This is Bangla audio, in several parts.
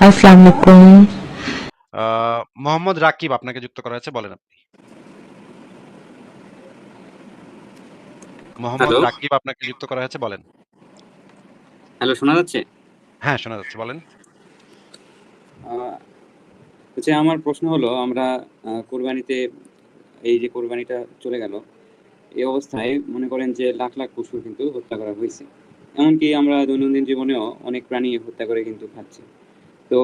আসসালামু আলাইকুম। মোহাম্মদ রাকিব আপনাকে যুক্ত করা হয়েছে, বলেন আপনি। মোহাম্মদ হ্যালো, রাকিব আপনাকে যুক্ত করা হয়েছে, বলেন। হ্যালো শোনা যাচ্ছে? হ্যাঁ, শোনা যাচ্ছে, বলেন। আ আমার প্রশ্ন হলো আমরা কোরবানিতে এই যে কোরবানিটা চলে গেল, এই অবস্থায় মনে করেন যে লাখ, লাখ পশু কিন্তু হত্যা করা হইছে। এমনকি আমরা দৈনন্দিন জীবনেও অনেক প্রাণী হত্যা করে কিন্তু খাচ্ছি। তো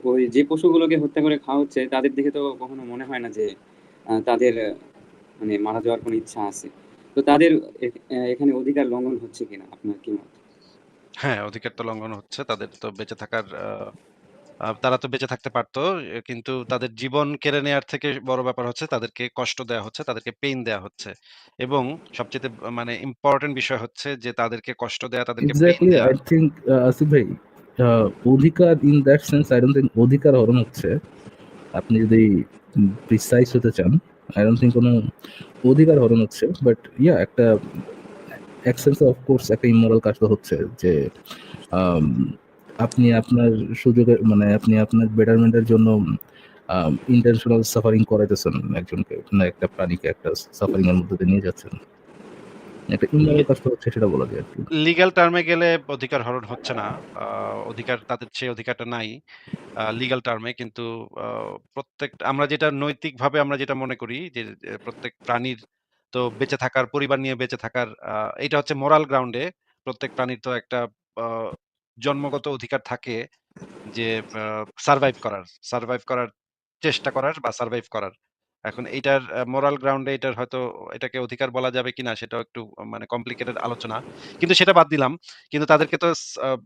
ওই যে পশুগুলোকে হত্যা করে খাওয়া হচ্ছে তাদের দেখে তো কখনো মনে হয় না যে তাদের মানে মারা যাওয়ার কোনো ইচ্ছা আছে। তো তাদের এখানে অধিকার লঙ্ঘন হচ্ছে কিনা আপনার কি মত? হ্যাঁ, অধিকার তো লঙ্ঘন হচ্ছে। তাদের তো বেঁচে থাকার তারা তো বেঁচে থাকতে পারতো। কিন্তু তাদের জীবন কেড়ে নেয়ার থেকে বড় ব্যাপার হচ্ছে তাদেরকে কষ্ট দেয়া হচ্ছে, তাদেরকে পেইন দেয়া হচ্ছে। এবং সবচাইতে মানে ইম্পোর্টেন্ট বিষয় হচ্ছে যে তাদেরকে কষ্ট দেয়া, তাদেরকে পেইন এক্স্যাক্টলি দেয়া। আই থিংক আসিফ ভাই, অধিকার in that sense I don't think অধিকার হরণ হচ্ছে। আপনি যদি প্রিসাইজ হতে চান, আই ডোন্ট থিঙ্ক কোনো অধিকার হরণ হচ্ছে, বাট ইয়া একটা এক সেন্স অফ কোর্স একটা ইমোরাল কাজ তো হচ্ছে যে আম, আপনি আপনার সুযোগের মানে আপনি আপনার বেটারমেন্টের জন্য ইন্টেনশনাল সাফারিং করাইতেছেন একজনকে, না একটা প্রাণীকে একটা সাফারিং এর মধ্যে দিয়ে নিয়ে যাচ্ছেন। একটা ইমোরাল কাজ তো হচ্ছে, সেটা বলা যায় আর কি। লিগ্যাল টার্মে গেলে অধিকার হরণ হচ্ছে না। আ অধিকার তাদের সেই অধিকারটা নাই। লিগ্যাল টার্মে কিন্তু প্রত্যেক আমরা যেটা নৈতিকভাবে আমরা যেটা মনে করি যে, প্রত্যেক প্রাণীর তো বেঁচে থাকার, পরিবার নিয়ে বেঁচে থাকার এইটা হচ্ছে মোরাল গ্রাউন্ডে প্রত্যেক প্রাণীর তো একটা আ জন্মগত অধিকার থাকে যে সারভাইভ করার চেষ্টা করার বা সারভাইভ করার। এখন এইটার মোরাল গ্রাউন্ডে এটার হয়তো এটাকে অধিকার বলা যাবে কিনা সেটাও একটু মানে কমপ্লিকেটেড আলোচনা। কিন্তু সেটা বাদ দিলাম। কিন্তু তাদেরকে তো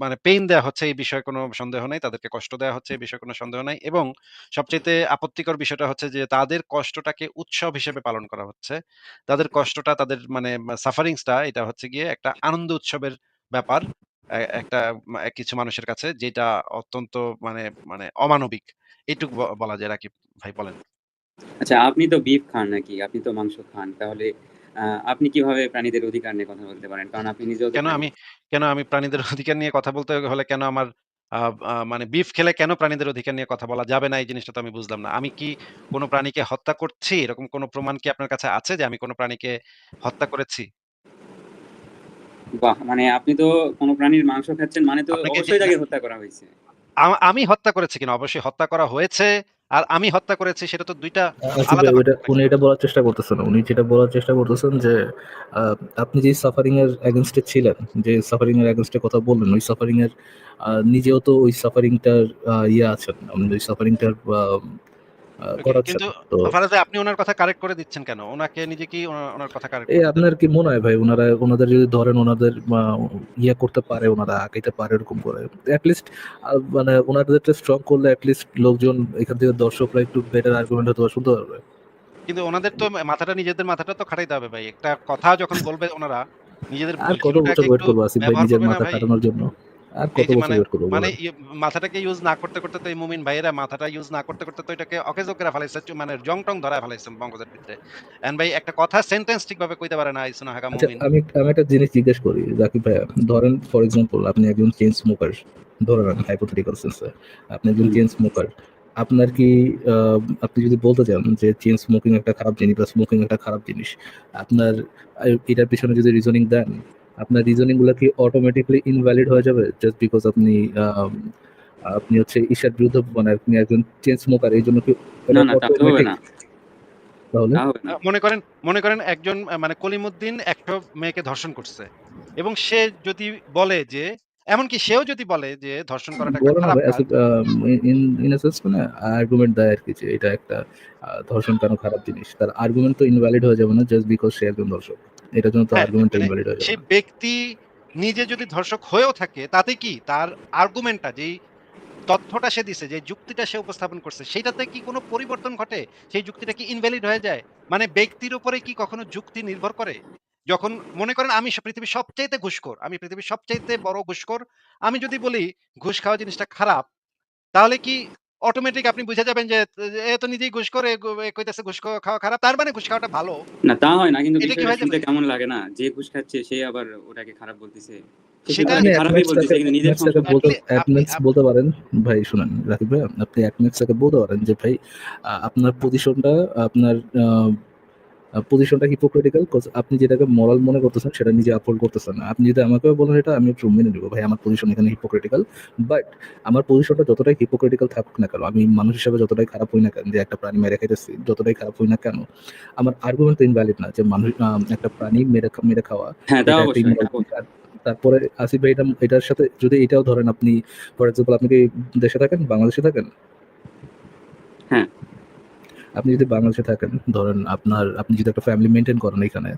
মানে পেইন দেয়া হচ্ছে, এই বিষয়ে কোনো সন্দেহ নাই। তাদেরকে কষ্ট দেয়া হচ্ছে, এই বিষয়ে কোনো সন্দেহ নাই। এবং সবচাইতে আপত্তিকর বিষয়টা হচ্ছে যে তাদের কষ্টটাকে উৎসব হিসেবে পালন করা হচ্ছে। তাদের কষ্টটা, তাদের মানে সাফারিংস টা এটা হচ্ছে গিয়ে একটা আনন্দ উৎসবের ব্যাপার। একটা কিছু মানুষের কাছে যেটা অত্যন্ত মানে মানে অমানবিক। এইটুকু বলা যায় রাকিব ভাই, বলেন। আচ্ছা, আপনি তো বিফ খান নাকি? আপনি তো মাংস খান। তাহলে আ আপনি কিভাবে প্রাণীদের অধিকার নিয়ে কথা বলতে পারেন? কারণ আপনি নিজেও তো কেন প্রাণী। আমি কেন আমি প্রাণীদের অধিকার নিয়ে কথা বলতে হলে কেন আমার আ আ মানে বিফ খেলে কেন প্রাণীদের অধিকার নিয়ে কথা বলা যাবে না, এই জিনিসটা তো আমি বুঝলাম না। আমি কি কোন প্রাণীকে হত্যা করছি? এরকম কোন প্রমাণ কি আপনার কাছে আছে যে আমি কোন প্রাণীকে হত্যা করেছি? বাহ! মানে আপনি তো কোন প্রাণীর মাংস খাচ্ছেন মানে তো আপনাকে যে অবশ্যই না, তাকে হত্যা করা হইছে। আমি হত্যা করেছি কিনা অবশ্যই হত্যা করা হয়েছে। আর আমি হত্যা করেছি সেটা তো ২ টা আসিফ আলাদা ভাই, ওইটা পার্থক্য উনি নাকি? এটা বলার চেষ্টা করতেছেন না। উনি যেটা বলার চেষ্টা করতেছেন যে আপনি যে সাফারিং এর এগেইনস্ট এ ছিলেন, যে সাফারিং এর এগেইনস্ট এ কথা বললেন, ওই সাফারিং এর নিজেও তো ওই সাফারিং টার ইয়ে আছেন, আপনি ওই সাফারিং টার ওকে, করাচ্ছেন কিন্তু তো। ফারাজ ভাই আপনি উনার কথা কারেক্ট করে দিচ্ছেন কেন? উনাকে নিজেকেই উনার কথা কারেক্ট এই করতে দেন। আপনার কি মনে হয় ভাই, ওনারা ওনাদের যদি ধরেন ওনাদের ইয়ে করতে পারে, ওনারা আগাইতে পারে এরকম করে অ্যাটলিস্ট, মানে ওনাদেরটা স্ট্রং করলে অ্যাটলিস্ট লোকজন এখান থেকে দর্শকরা একটু বেটার আর্গুমেন্ট হয়তো বা শুনতে পারবে। কিন্তু ওনাদের তো নিজেদের মাথাটা তো খাটাইতে হবে ভাই। একটা কথা যখন বলবে ওনারা, নিজেদের আর কত বছর বুদ্ধিটাকে ওয়েট একটু করবো আসিফ ভাই ব্যবহার নিজের করবে না মাথা ভাই? খাটানোর জন্য? আর এই কত যে বছর মানে ওয়েট করবো মানে বলেন? মাথাটাকে ইউজ না করতে, করতে তো এই মুমিন ভাইয়েরা মাথাটা ইউজ না করতে, করতে তো এটাকে অকেজো করে ফেলাইছে। মানে জং-টং ধরায় ফেলাইছে মগজের ভিতরে। এন্ড ভাই একটা কথা সেন্টেন্স ঠিকভাবে কইতে পারে না আইসুনা হাগা আচ্ছা, মুমিন। আমি আমি একটা জিনিস জিজ্ঞেস করি জাকিব ভাইয়া, ধরেন ফর এক্সাম্পল আপনি একজন চেইন স্মোকার, ধরে নেন হাইপোথেটিক্যাল সেন্সে আপনি একজন হুম। Chain smoker. আপনার কি আপনি যদি বলতে চান যে চেইন স্মোকিং একটা খারাপ জিনিস বা স্মোকিং একটা খারাপ জিনিস, আপনার এটার পিছনে যদি রিজনিং দেন, আপনার রিজনিং গুলো কি অটোমেটিকলি ইনভ্যালিড হয়ে যাবে জাস্ট বিকজ আপনি আম, আপনি হচ্ছে ঈশার বিরুদ্ধে, মানে আপনি একজন চেইন স্মোকার, এই জন্য কি না, এটা না তা তো হবে অটোমেটিক না। তাহলে? তা হবে না। মনে করেন একজন মানে কলিমুদ্দিন ১০০ মেয়েকে ধর্ষণ করছে। এবং সে যদি বলে যে এমনকি সেও যদি বলে যে ধর্ষণ করাটা একটা বলে না খারাপ ভাই, কাজ। ইন ইন এ সেন্স মানে আর্গুমেন্ট দেয় আর কি, যে এটা একটা ধর্ষণ কেন খারাপ জিনিস, তার আর্গুমেন্ট তো ইনভ্যালিড হয়ে যাবে না জাস্ট বিকজ সে একজন দর্শক। এটার জন্য তো হ্যাঁ, আর্গুমেন্টটা মানে ইনভ্যালিড হয়ে যাবে সেই না। ব্যক্তি নিজে যদি ধর্ষক হয়েও থাকে তাতে কি তার আর্গুমেন্টটা যেই তথ্যটা সে দিছে, যে যুক্তিটা সে উপস্থাপন করছে সেটাতে কি কোনো পরিবর্তন ঘটে? সেই যুক্তিটা কি ইনভ্যালিড হয়ে যায়? মানে ব্যক্তির উপরে কি কখনো যুক্তি নির্ভর করে? যখন মনে করেন আমি পৃথিবীর সবচাইতে ঘুষখোর, আমি পৃথিবীর সবচাইতে বড় ঘুষখোর। আমি যদি বলি ঘুষ খাওয়া জিনিসটা খারাপ, তাহলে কি অটোমেটিক আপনি বুঝে যাবেন যে এ তো নিজেই ঘুষখোর, এ কইতেছে ঘুষ খাওয়া খারাপ। তার মানে ঘুষ খাওয়াটা ভালো। না তা হয় না কিন্তু এটা কি বিষয়টা হয়ে শুনতে যাবে? কেমন লাগে না? যে ঘুষ খাচ্ছে সে আবার ওটাকে খারাপ বলতেছে। সেটা তারা কি খারাপই বলতেছে, কিন্তু নিজের সংশোধন আপনি বলতে পারেন ভাই, শুনেন রাকিব ভাই, আপনি অ্যাকমেক্সকে বলতে পারেন যে ভাই আপনার পজিশনটা, আপনার পজিশনটা হিপোক্রিটিক্যাল, আপনি যেটাকে মরাল মনে করতেছেন সেটা নিজে আপহোল্ড করতেছেন না। আপনি যদি আমাকেও বলেন এটা, আমি একটু মেনে নেবো ভাই, আমার পজিশন এখানে হিপোক্রিটিক্যাল, বাট আমার পজিশনটা যতটাই হিপোক্রিটিক্যাল থাকুক না কেন, আমি মানুষ হিসেবে যতটাই খারাপ হই না কেন, যে একটা প্রাণী মেরে খাইতেছি, যতটাই খারাপ হই না কেন, আমার আর্গুমেন্ট তো ইনভ্যালিড না যে মানুষ একটা প্রাণী মেরে খাওয়া হ্যাঁ, তা এটা একটা অবশ্যই। immoral অধিকার। তারপরে আসিফ ভাই এটার সাথে যদি এটাও ধরেন, আপনি ফর এক্সাম্পল আপনি কি দেশে থাকেন, বাংলাদেশে থাকেন? হ্যাঁ। আপনি যদি বাংলাদেশে থাকেন, ধরেন আপনি যদি একটা ফ্যামিলি মেনটেন করেন এখানে,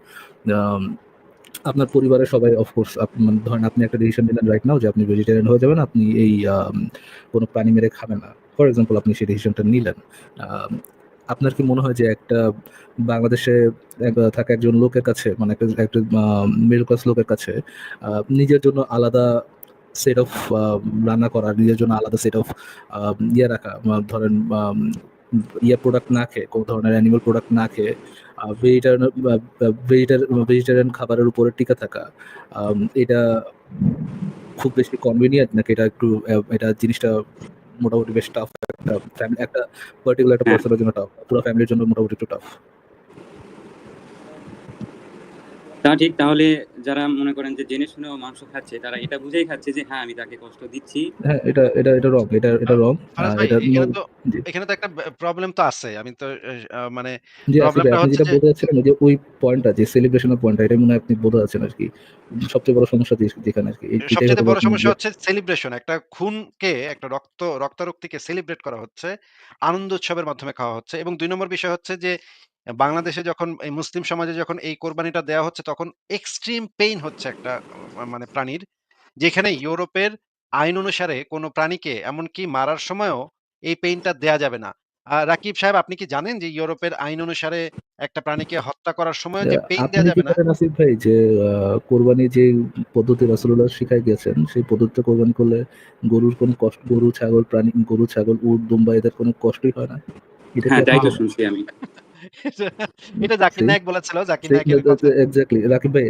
আপনার পরিবারের সবাই অফকোর্স, ধরেন আপনি একটা ডিসিশন নিলেন রাইট নাও যে আপনি ভেজিটেরিয়ান হয়ে যাবেন, আপনি এই কোনো প্রাণী মেরে খাবেন না, ফর এক্সাম্পল আপনি সেই ডিসিশনটা নিলেন। আপনার কি মনে হয় যে একটা বাংলাদেশে থাকা একজন লোকের কাছে, মানে একটা মিডল ক্লাস লোকের কাছে নিজের জন্য আলাদা সেট অফ রান্না করা, নিজের জন্য আলাদা সেট অফ ইয়ে রাখা, ধরেন প্রোডাক্ট না খেয়ে, কোনো ধরনের অ্যানিমাল প্রোডাক্ট না খেয়ে ভেজিটেরিয়ান খাবারের উপরে টিকে থাকা, এটা খুব বেশি কনভিনিয়েন্ট, নাকি এটা একটু এটা জিনিসটা মোটামুটি বেশ টাফ, একটা পার্টিকুলার একটা পার্সনের জন্য টাফ, পুরো ফ্যামিলির জন্য মোটামুটি একটু টাফ? তা ঠিক। তাহলে যারা মনে করেন যে জেনে শুনেও মাংস খাচ্ছে, তারা এটা বুঝেই খাচ্ছে যে হ্যাঁ, আমি তাকে কষ্ট দিচ্ছি। হ্যাঁ, এটা রং, এটা রং। ফারাজ ভাই, এটা এখানে তো একটা প্রবলেম তো আছে। আমি তো মানে জি আসিফ ভাই, প্রবলেমটা আপনি হচ্ছে যেটা যে বলতে চাচ্ছিলেন যে ওই পয়েন্টটা, যে সেলিব্রেশনের পয়েন্টটা, এটা মনে হয় আপনি বলতে চাচ্ছেন আর কি, সবচেয়ে বড় সমস্যা যেখানে আর কি, এটাই সবচেয়ে হয়তো বড় আপনি সমস্যা হচ্ছে সেলিব্রেশন। একটা খুনকে, একটা রক্তারক্তিকে সেলিব্রেট করা হচ্ছে। আনন্দ উৎসবের মাধ্যমে খাওয়া হচ্ছে। এবং ২ নম্বর বিষয় হচ্ছে যে বাংলাদেশে যখন এই মুসলিম সমাজে যখন এই কোরবানিটা দেয়া হচ্ছে, তখন এক্সট্রিম পেইন হচ্ছে একটা মানে প্রাণীর। যেখানে ইউরোপের আইন অনুসারে কোনো প্রাণীকে এমনকি মারার সময়ও এই পেইনটা দেয়া যাবে না। রাকিব সাহেব, আপনি কি জানেন যে ইউরোপের আইন অনুসারে একটা প্রাণীকে হত্যা করার সময়ও যে পেইন আপনি দেয়া কি যাবে না? জানেন আসিফ ভাই যে কোরবানি যে পদ্ধতি রাসূলুল্লাহ শিখাই গেছেন, সেই পদ্ধতিতে কোরবানি করলে গরুর কোনো কষ্ট, গরু ছাগল উট দুম্বা এদের কোনো কষ্টই হয় না? এটা কি হ্যাঁ, আপনি তাই তো জানেন? শুনছি আমি। এটা জাকির See? নায়েক বলেছিল। জাকির নায়েকের কথা। এক্স্যাক্টলি রাকিব ভাই,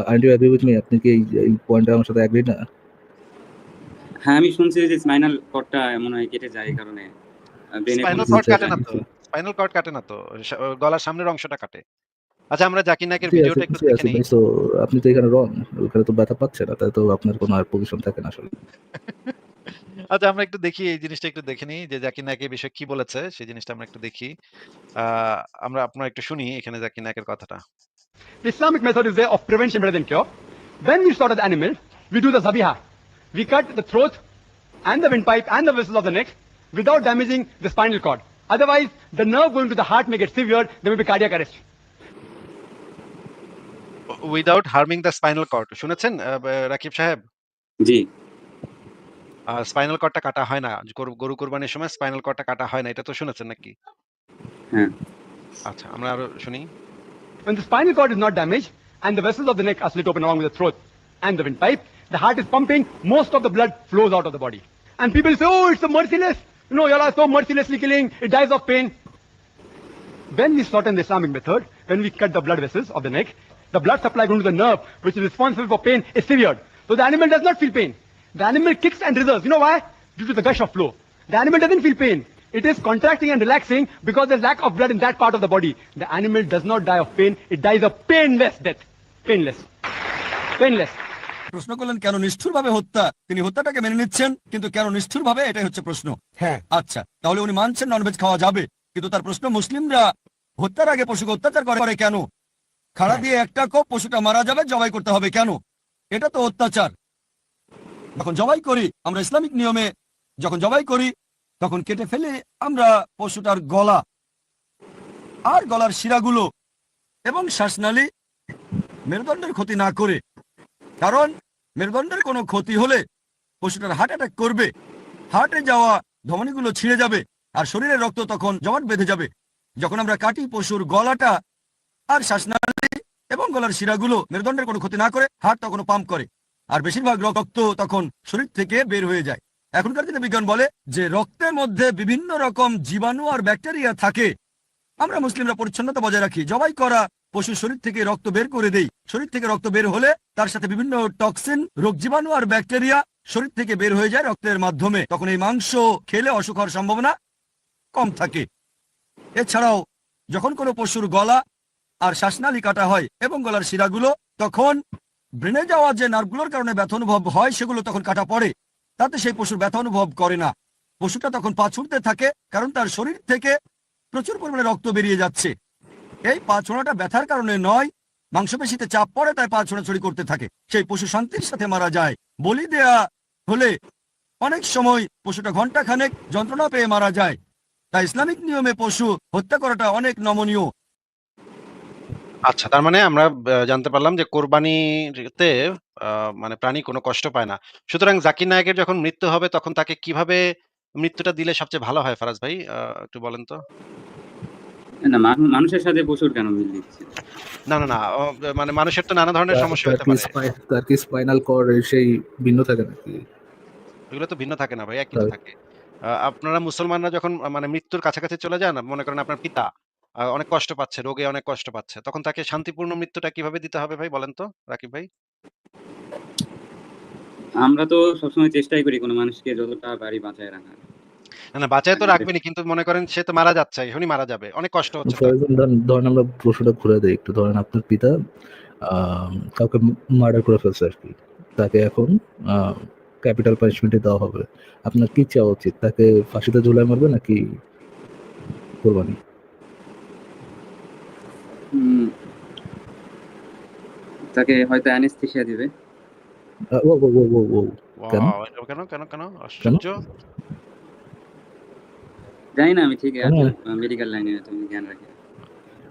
aren't you agree with me? আপনি কি এই পয়েন্টে আমার সাথে এগ্রি না? হ্যাঁ, আমি শুনছি যে স্পাইনাল কর্ডটা মনে হয় কেটে যায় এই কারণে ব্রেনে কোনো স্পাইনাল কর্ড সমস্যা কাটে হয়। না তো। স্পাইনাল কর্ড কাটে না তো। গলার সামনের অংশটা কাটে। আচ্ছা, আমরা জাকির নায়েকের জি ভিডিওটা একটু দেখে আসিফ নেই। ভাই, তো আপনি তো এখানে রং, ওখানে তো ব্যথা পাচ্ছে না, তাই তো আপনার কোনো আর পজিশন থাকে না আসলে। আচ্ছা, আমরা একটু দেখি, এই জিনিসটা একটু দেখে নিই যে জাকির নায়েক এই বিষয়ে কি বলেছে, সেই জিনিসটা আমরা একটু দেখি। আ আমরা আপনারা একটু শুনি এখানে জাকির নায়েকের কথাটা। The Islamic method is way of prevention better than cure. When we slaughter the animal, we do the zabiha. We cut the throat and the windpipe and the vessels of the neck without damaging the spinal cord. Otherwise, the nerve going to the heart may get severed, there may be cardiac arrest. Without harming the spinal cord. শুনেছেন রাকিব সাহেব? জি। স্পাইনাল কর্ডটা কাটা হয় না। গরু কুরবানির সময় স্পাইনাল কর্ডটা কাটা হয় না। এটা তো শুনেছেন নাকি? হ্যাঁ। আচ্ছা, আমরা আরো শুনি। When the spinal cord is not damaged and the vessels of the neck are slit open along with the throat and the windpipe, the heart is pumping, most of the blood flows out of the body. And people say, oh, it's so merciless. You know, y'all are so mercilessly killing, it dies of pain. When we slaughter in the Islamic method, when we cut the blood vessels of the neck, the blood supply going to the nerve, which is responsible for pain, is severed. So the animal does not feel pain. The animal kicks and reserves. You know why? Due to the gush of flow. The animal doesn't feel pain. It is contracting and relaxing because there's lack of blood in that part of the body. The animal does not die of pain. It dies of painless death. Painless. Painless. প্রশ্ন করলেন কেন নিষ্ঠুরভাবে হত্যা, তিনি হত্যাটাকে মেনে নিচ্ছেন, কিন্তু কেন নিষ্ঠুরভাবে, এটাই হচ্ছে প্রশ্ন। হ্যাঁ। আচ্ছা, তাহলে উনি মানছেন ননভেজ খাওয়া যাবে, কিন্তু তার প্রশ্ন মুসলিমরা হত্যার আগে পশুকে অত্যাচার করে কেন? খাড়া দিয়ে একটা কোপ পশুটা মারা যাবে, জবাই করতে হবে কেন? এটা তো অত্যাচার। যখন জবাই করি আমরা ইসলামিক নিয়মে, যখন জবাই করি তখন কেটে ফেলে আমরা পশুটার গলা আর গলার শিরাগুলো এবং শ্বাসনালী, মেরুদণ্ডের ক্ষতি না করে। কারণ মেরুদণ্ডের কোনো ক্ষতি হলে পশুটার হার্ট অ্যাটাক করবে, হার্টে যাওয়া ধমনীগুলো ছিঁড়ে যাবে আর শরীরের রক্ত তখন জমাট বেঁধে যাবে। যখন আমরা কাটি পশুর গলাটা আর শ্বাসনালী এবং গলার শিরাগুলো, মেরুদণ্ডের কোনো ক্ষতি না করে, হার্ট তখনও পাম্প করে আর বেশিরভাগ রক্ত তখন শরীর থেকে বের হয়ে যায়। এখনকার দিনে বিজ্ঞান বলে যে রক্তের মধ্যে বিভিন্ন রকম জীবাণু আর ব্যাকটেরিয়া থাকে। আমরা মুসলিমরা পরিচ্ছন্নতা বজায় রাখি, জবাই করা পশুর শরীর থেকে রক্ত বের করে দেই, শরীর থেকে রক্ত বের হলে তার সাথে বিভিন্ন টক্সিন, রোগ জীবাণু আর ব্যাকটেরিয়া শরীর থেকে বের হয়ে যায় রক্তের মাধ্যমে। তখন এই মাংস খেলে অসুখ হওয়ার সম্ভাবনা কম থাকে। এছাড়াও যখন কোনো পশুর গলা আর শ্বাসনালী কাটা হয় এবং গলার শিরাগুলো, তখন ব্রেনে যাওয়া যে নার্ভগুলোর কারণে ব্যথা অনুভব হয় সেগুলো তখন কাটা পড়ে, তাতে সেই পশুর ব্যথা অনুভব করে না। পশুটা তখন পা ছুটতে থাকে, কারণ তার শরীর থেকে প্রচুর পরিমাণে রক্ত বেরিয়ে যাচ্ছে। এই পা ছোঁড়াটা ব্যথার কারণে নয়, মাংসপেশিতে চাপ পড়ে তাই পা ছোড়াছড়ি করতে থাকে। সেই পশু শান্তির সাথে মারা যায়। বলি দেয়া হলে অনেক সময় পশুটা ঘন্টাখানেক যন্ত্রণা পেয়ে মারা যায়। তাই ইসলামিক নিয়মে পশু হত্যা করাটা অনেক নমনীয়। আচ্ছা, তার মানে আমরা জানতে পারলাম যে কোরবানিতে মানে প্রাণী কোনো কষ্ট পায় না। সুতরাং জাকির নায়েকের যখন মৃত্যু হবে তখন তাকে কিভাবে মৃত্যুটা দিলে সবচেয়ে ভালো হয় ফারাজ ভাই? একটু বলেন তো? না, মানুষের সাথে পশুর কেন মিল দিচ্ছে? না। মানে মানুষের তো নানা ধরনের সমস্যা হতে পারে। তার কি স্পাইনাল কর্ড সেই ভিন্ন থাকে নাকি? এগুলো তো ভিন্ন থাকে না ভাই, একই তো তার- থাকে। আপনারা মুসলমানরা যখন মানে মৃত্যুর কাছাকাছি চলে যান, মনে করেন আপনার পিতা অনেক কষ্ট পাচ্ছে, রোগে অনেক কষ্ট পাচ্ছে। তখন তাকে শান্তিপূর্ণ মৃত্যুটা কিভাবে দিতে হবে ভাই বলেন তো রাকিব ভাই? আমরা তো সবসময় চেষ্টাই করি কোনো মানুষকে যতটা পারি বাঁচায় রাখার। না, বাঁচায় তো রাখবেনই, কিন্তু মনে করেন সে তো মারা যাচ্ছে, এখনই মারা যাবে। অনেক কষ্ট হচ্ছে ফর তার। এক্সাম্পল ধরেন আমরা প্রশ্নটা ঘুরে দিই একটু। ধরেন আপনার পিতা কাউকে মার্ডার করে ফেলছে আর কি, তাকে এখন ক্যাপিটাল পানিশমেন্টে দেওয়া হবে। আপনার কি চাওয়া উচিত? তাকে ফাঁসিতে ঝুলায় মারবে নাকি কোরবানি? উম, তাকে হয়তো অ্যানেস্থেসিয়া দিবে। ও ও ও ও ও কেন? ওয়াও! এটা কেন? আশ্চর্য! জানি না, আমি ঠিক কেন? মেডিকেল লাইনে এত জ্ঞান রাখি না।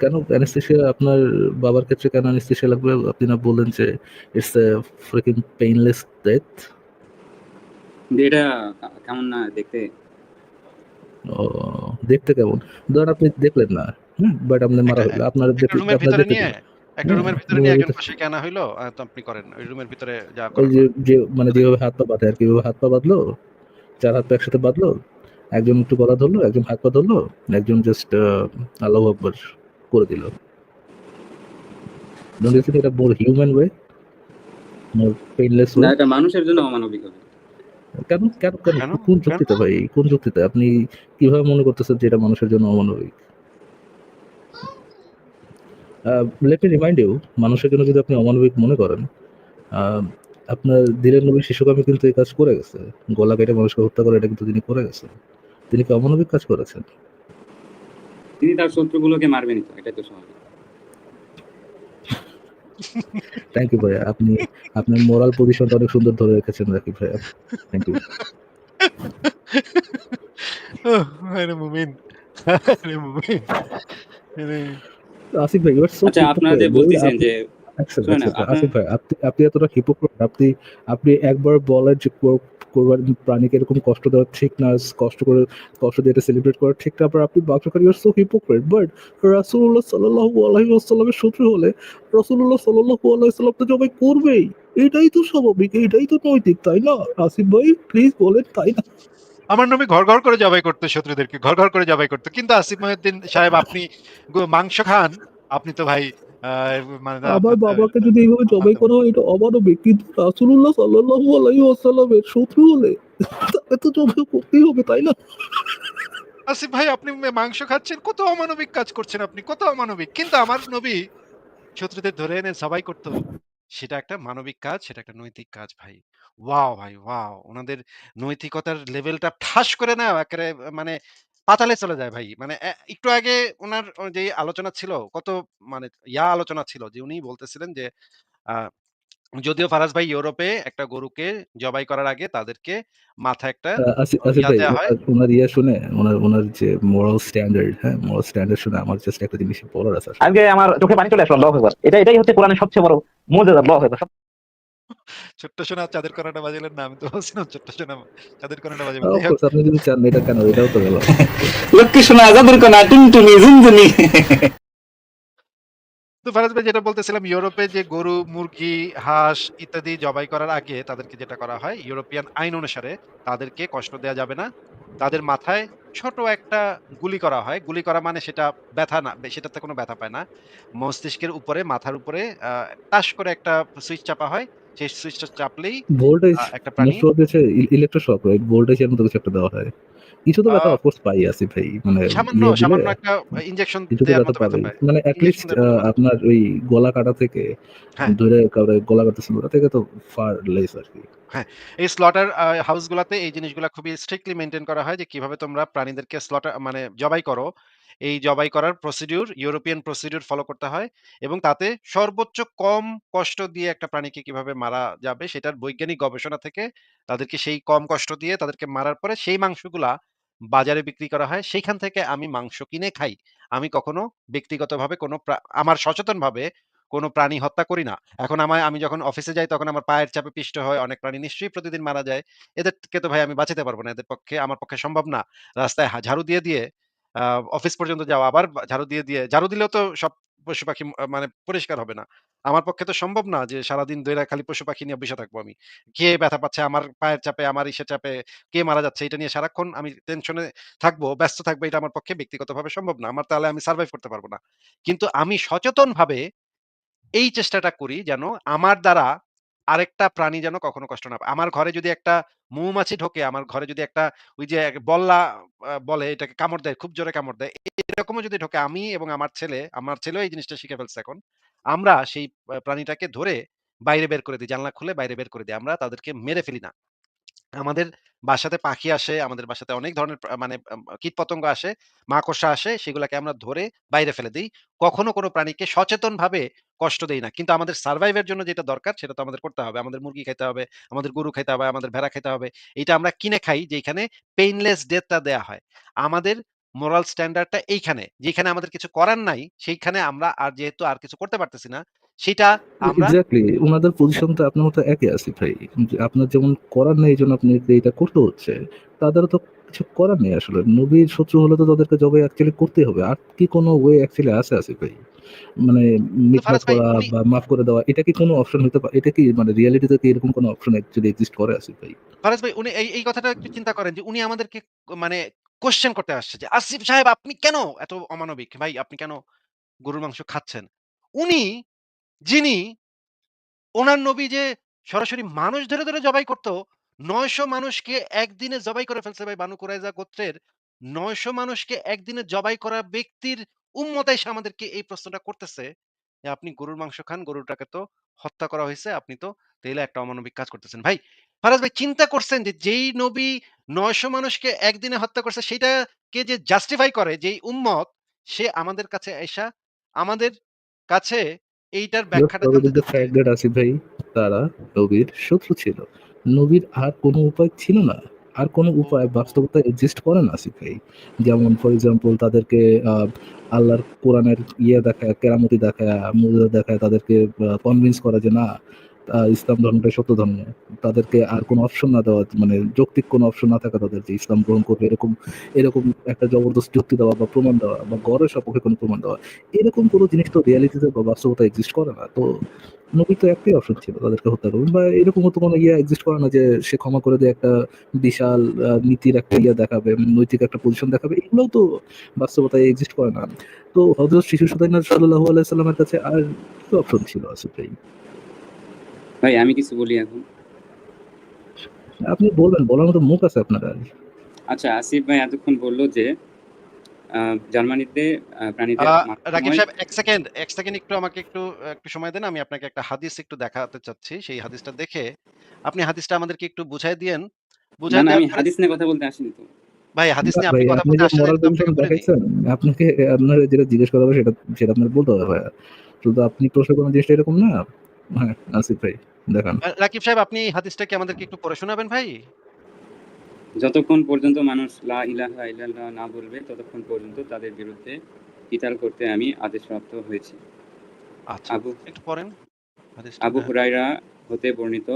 কেন অ্যানেস্থেসিয়া আপনার বাবার ক্ষেত্রে কেন অ্যানেস্থেসিয়া লাগবে? আপনি না বললেন যে it's a freaking painless death? কিন্তু এটা কেমন না দেখতে? ও, দেখতে কেমন? ধরেন আপনি দেখলেন না, হ্যাঁ, বাট আপনি মারা একটা হইলো, আপনার একটা রুমের আপনার ভিতরে দেখতে নিয়ে দিল, একটা হ্যাঁ, রুমের ভিতরে নিয়ে রুমের একজন ভিতরে কসাইকে আনা হইলো, তো আপনি করেন। ওই রুমের ভিতরে যা ওই করার যে করেন। যে মানে যেভাবে হাত পা বাঁধে আর কি, ওইভাবে হাত পা বাঁধলো, 4 হাত পা একসাথে বাঁধলো, একজন একটু গলা ধরলো, একজন হাত পা ধরলো, একজন জাস্ট আল্লাহু আকবার করে দিল। ডোন্ট ইউ থিংক এটা মোর হিউম্যান ওয়ে, মোর পেইনলেস না, ওয়ে? এটা মানুষের জন্য অমানবিক হবে। কেন কেন কেন কেন? কোন কেন? যুক্তিতে ভাই, কোন যুক্তিতে আপনি কিভাবে মনে করতেছেন যে এটা মানুষের জন্য অমানবিক? লেট মি রিমাইন্ড ইউ, মানুষের জন্য যদি আপনি অমানবিক মনে করেন, আহ, আপনার দিলের নবী শিশুকামী কিন্তু এই কাজ করে গেছে। গলা কেটে মানুষকে হত্যা করে, এটা কিন্তু তিনি করে গেছেন। তিনি কি অমানবিক কাজ করেছেন? তিনি তার শত্রুগুলোকে মারবেনই তো, এটাই তো স্বাভাবিক। থ্যাংক ইউ ভাইয়া, আপনি আপনার মোরাল পজিশনটা অনেক সুন্দর ধরে রেখেছেন রাকিব ভাইয়া, থ্যাংক ইউ। ওহ! আরে মুমিন! আরে মুমিন! আরে আসিফ ভাই, ইউ আর সো আচ্ছা, আপনারা যে বলতেছেন যে শোনেন, আপনার আসিফ ভাই, আপনি এতটা হিপোক্রেট, আপনি একবার বলেন যে কোরবানি প্রাণীকে এরকম কষ্ট দেওয়া ঠিক না, কষ্ট দিয়ে এটা সেলিব্রেট করা ঠিক না, আবার আপনি বাক্য করেন you are so hypocrite. But রাসূলুল্লাহ সাল্লাল্লাহু আলাইহি ওয়াসাল্লামের শত্রু হলে রাসূলুল্লাহ সাল্লাল্লাহু আলাইহি ওয়াসাল্লাম তো জবাই করবেই। এটাই তো স্বাভাবিক, এটাই তো নৈতিক, তাই না? আসিফ ভাই প্লিজ বলেন, তাই না? আমার নবী ঘর করে জবাই করতো শত্রুদেরকে, ঘর করে জবাই করতো। কিন্তু আসিফ মহিউদ্দিন সাহেব, আপনি মাংস খান, আপনি তো ভাই আ মানে আমার আপনার তো বাবাকে যদি এইভাবে জবাই করা হয় এটা অমানবিক, কিন্তু রাসূলুল্লাহ সাল্লাল্লাহু আলাইহি ওয়াসাল্লামের শত্রু হলে তাকে তো জবাই করতেই হবে, তাই না? আসিফ ভাই, আপনি মাংস খাচ্ছেন, কত অমানবিক কাজ করছেন আপনি, কত অমানবিক। কিন্তু আমার নবী শত্রুদের ধরে এনে জবাই করত। সেটা একটা মানবিক কাজ, সেটা একটা নৈতিক কাজ ভাই। ওয়াও ভাই, ওয়াও! উনাদের নৈতিকতার লেভেলটা ঠাস করে না একেবারে মানে পাতালে চলে যায় ভাই। মানে একটু আগে উনার যে আলোচনা ছিল, কত মানে আলোচনা ছিল যে উনি বলতেছিলেন যে আ যদিও ফারাজ ভাই ইউরোপে একটা গরুকে জবাই করার আগে তাদেরকে মাথায় একটা আসিফ ভাই, দেয়া হয়। ওনার শুনে, ওনার যে মোরাল স্ট্যান্ডার্ড, হ্যাঁ, মোরাল স্ট্যান্ডার্ড শুনে আমার জাস্ট একটা জিনিস বলার আছে আসলে। আজকে আমার চোখে পানি চলে আসলো, আল্লাহু আকবার। এটাই হচ্ছে কোরআনের সবচেয়ে বড় মুজিজা, আল্লাহু আকবার। ছোট্ট সোনা চাঁদের কণাটা বাজাইলেন না? আমি তো বলছিলাম ছোট্ট সোনা চাঁদের কণাটা বাজাবেন। যাই হোক, অফকোর্স আপনি যদি চান এটা কেন, এটাও তো গেল। লক্ষ্মী সোনা, জাদুর কোনা, টুনটুনি, ঝুনঝুনি। তো ফারাজ ভাই, যেটা বলতেছিলাম, ইউরোপে যে গরু, মুরগি, হাঁস ইত্যাদি জবাই করার আগে তাদেরকে যেটা করা হয়, ইউরোপিয়ান আইন অনুসারে তাদেরকে কষ্ট দেয়া যাবে না। তাদের মাথায় ছোট একটা গুলি করা হয়। গুলি করা মানে সেটা ব্যথা না, সেটাতে কোনো ব্যথা পায় না। মস্তিষ্কের উপরে, মাথার উপরে টাস করে একটা সুইচ চাপা হয়। সেই সুইচটা চাপলেই ভোল্টেজ একটা প্রাণী মোস্ট প্রবাবলি হচ্ছে ইলেকট্রোশক, রাইট? ভোল্টেজের মতো কিছু একটা দেওয়া হয়। কিছু তো আ ব্যথা অফ কোর্স পাই আসিফ ভাই। মানে সামান্য, ইয়ে দিলে সামান্য একটা ইনজেকশন কিছু তো দেয়ার ব্যথা মতো ব্যথা পাবেই। পায়। মানে এট ইনজেকশন লিস্ট দেওয়ার মতো ব্যথা পায়। আপনার ওই গলা কাটা থেকে হ্যাঁ। ধরে কাউরে গলা কাটতেছিল ওটা থেকে তো ফার লেস আরকি। হ্যাঁ, এই স্লটার হাউস গুলাতে এই জিনিসগুলা খুবই স্ট্রিক্টলি মেইনটেইন করা হয় যে কিভাবে তোমরা প্রাণীদেরকে মানে জবাই করো। এই জবাই করার প্রসিডিউর ইউরোপিয়ান প্রসিডিউর ফলো করতে হয় এবং তাতে সর্বোচ্চ কম কষ্ট দিয়ে একটা প্রাণীকে কিভাবে মারা যাবে সেটার বৈজ্ঞানিক গবেষণা থেকে তাদেরকে সেই কম কষ্ট দিয়ে তাদেরকে মারার পরে সেই মাংসগুলা বাজারে বিক্রি করা হয়। সেইখান থেকে আমি মাংস কিনে খাই। আমি কখনো ব্যক্তিগতভাবে কোনো আমার সচেতনভাবে কোনো প্রাণী হত্যা করি না। এখন আমি যখন অফিসে যাই তখন আমার পায়ের চাপে পিষ্ট হয় অনেক প্রাণী নিশ্চয়ই প্রতিদিন মারা যায়। এদেরকে তো ভাই আমি বাঁচাতে পারব না। আমার পক্ষে সম্ভব না। রাস্তায় ঝাড়ু দিয়ে আ অফিস পর্যন্ত যাওয়া আবার ঝাড়ু দিলেও তো সব পশু-পাখি মানে পরিষ্কার হবে না। আমার পক্ষে তো সম্ভব না যে সারাদিন ধইরা খালি পশু-পাখি নিয়ে বইসা থাকবো আমি। কে ব্যথা পাচ্ছে আমার পায়ের চাপে, আমার ইসের চাপে, কে মারা যাচ্ছে এটা নিয়ে সারাক্ষণ আমি টেনশনে থাকবো, ব্যস্ত থাকবো এটা আমার পক্ষে ব্যক্তিগতভাবে সম্ভব না। তাহলে আমি সারভাইভ করতে পারব না। কিন্তু আমি সচেতনভাবে এই চেষ্টাটা করি যেন আমার দ্বারা আরেকটা প্রাণী যেন কখনো কষ্ট না পায়। আমার ঘরে যদি একটা মৌমাছি ঢোকে, আমার ঘরে যদি একটা ওই যে বল্লা বলে এটাকে কামড় দেয়, খুব জোরে কামড় দেয়। এরকমও যদি ঢোকে আমি এবং আমার ছেলেও এই জিনিসটা শিখে ফেলছে এখন। আমরা সেই প্রাণীটাকে ধরে বাইরে বের করে দিই। জানালা খুলে বাইরে বের করে দিই। আমরা তাদেরকে মেরে ফেলি না। আমাদের বাসাতে পাখি আসে, আমাদের বাসাতে অনেক ধরনের মানে কীটপতঙ্গ আসে, মাকড়সা আসে, সেগুলাকে আমরা ধরে বাইরে ফেলে দেই। কখনো কোনো প্রাণীকে সচেতনভাবে কষ্ট দেই না। কিন্তু আমাদের সারভাইভ এর জন্য যেটা দরকার সেটা তো আমাদের করতে হবে। আমাদের মুরগি খাইতে হবে, আমাদের গরু খাইতে হবে, আমাদের ভেড়া খাইতে হবে। এইটা আমরা কিনে খাই যেইখানে পেইনলেস ডেথ টা দেয়া হয়। আমাদের মোরাল স্ট্যান্ডার্ড টা এইখানে। যেখানে আমাদের কিছু করার নাই, সেইখানে আমরা যেহেতু আর কিছু করতে পারতেছি না, সেটা আমরা এক্সাক্টলি উনাদের পজিশন তো আপনার মতো একই আসিফ ভাই। যে আপনার যেমন করার নেই এইজন্য আপনাকে এটা করতে হচ্ছে। তাদেরও তো কিছু করার নেই আসলে। নবীর শত্রু হলে তো তাদেরকে জবাই অ্যাকচুয়ালি করতেই হবে। আর কি কোনো ওয়ে অ্যাকচুয়ালি আছে আসিফ ভাই? মানে কিন্তু মিটমাট ফারাজ ভাই করা উনি বা মাফ করে দেওয়া এটা কি কোনো অপশন হতে পারে? এটা কি মানে রিয়ালিটিতে কি এরকম কোনো অপশন অ্যাকচুয়ালি এক্সিস্ট করে আসিফ ভাই? ফারাজ ভাই উনি এই কথাটা একটু চিন্তা করেন যে উনি আমাদেরকে মানে কোয়েশ্চেন করতে আসছে যে, "আসিফ সাহেব আপনি কেন এত অমানবিক? ভাই আপনি কেন গরুর মাংস খাচ্ছেন?" উনি যিনি উনার নবী যে সরাসরি মানুষ ধরে জবাই করত, ৯০০ মানুষকে একদিনে জবাই করে ফেলছে ভাই বানু কুরাইজা গোত্রের ৯০০ মানুষকে একদিনে জবাই করা ব্যক্তির উম্মত এসে আমাদেরকে এই প্রশ্নটা করতেছে যে, "আপনি গরুর মাংস খান, গরুটাকে তো হত্যা করা হইছে, আপনি তো তাইলে একটা অমানবিক কাজ করতেছেন।" ভাই, ফারাজ ভাই চিন্তা করছেন যে যেই নবী ৯০০ মানুষকে একদিনে হত্যা করছে সেটাকে যে জাস্টিফাই করে যেই উম্মত, সে আমাদের কাছে আইসা আমাদের কাছে এইটার জাস্ট ব্যাখ্যাটা ফরগেট জানতে দ্য চাচ্ছে। ফ্যাক্ট দ্যাট আসিফ ভাই তারা নবীর শত্রু ছিল। নবীর আর কোনো উপায় ছিল না। আর কোনো উপায় ও বাস্তবতায় এক্সিস্ট করে না আসিফ ভাই। যেমন ফর এক্সাম্পল তাদেরকে আ আল্লাহর কোরআনের দেখায়, কেরামতি দেখায়া, মুজিজা দেখায় তাদেরকে কনভিন্স করা যে না ইসলাম ধর্মটাই সত্য ধর্ম। তাদেরকে আর কোনো অপশন না দেওয়া মানে যৌক্তিক কোনো অপশন না থাকা তাদের যে ইসলাম গ্রহণ করবে এরকম একটা জবরদস্ত যুক্তি দেওয়া বা প্রমাণ দেওয়া বা গড়ের সপক্ষে কোনো প্রমাণ দেওয়া। এরকম কোনো জিনিস তো রিয়ালিটিতে বা বাস্তবতায় এক্সিস্ট করে না। তো নবীর তো একটাই অপশন ছিল তাদেরকে হত্যা করবেন বা এরকমও তো কোনো এক্সিস্ট করে না যে সে ক্ষমা করে দিয়ে একটা বিশাল নীতির একটা দেখাবে, নৈতিক একটা পজিশন দেখাবে। এগুলোও তো বাস্তবতায় এক্সিস্ট করে না। তো হযরত শিশু সুদাইনা সাল্লাল্লাহু আলাইহি সাল্লামের কাছে আর কি অপশন ছিল আসিফ ভাই? ভাই আমি কিছু বলি এখন। আপনি বলবেন, বলার মতো মুখ আছে আপনার আর। আচ্ছা, আসিফ ভাই এতক্ষণ বলল যে জার্মানিতে আ প্রাণীদের মারার রাকিব সময় সাহেব ১ সেকেন্ড একটু আমাকে একটু সময় দেন। আমি আপনাকে একটা হাদিস একটু দেখাতে চাচ্ছি। সেই হাদিসটা দেখে আপনি হাদিসটা আমাদেরকে একটু বুঝায় দিয়েন। না, বুঝায় না, আমি দেওয়ার পরে হাদিস নিয়ে কথা বলতে আসিনি তো। ভাই হাদিস না নিয়ে আপনি ভাই কথা আপনি বলতে যে আসেন নাই মরাল এটা তো পজিশন আপনাকে বলে দিই। দেখাইছেন, আপনার যেটা জিজ্ঞেস করা হবে সেটা আপনার বলতে হবে ভাইয়া। শুধু আপনি প্রশ্ন করার জিনিসটা এরকম না। হ্যাঁ, আসিফ ভাই দেখান। রাকিব সাহেব আপনি এই হাদিসটা কি আমাদেরকে একটু পড়ে শোনাবেন ভাই? যতক্ষণ পর্যন্ত মানুষ লা ইলাহা ইল্লাল্লাহ না বলবে ততক্ষণ পর্যন্ত তাদের বিরুদ্ধে কিতাল করতে আমি আদেশপ্রাপ্ত হয়েছি। আচ্ছা, আবু একটু পড়েন হাদিসটা। আবু হ্যাঁ। হুরায়রা হতে বর্ণিত,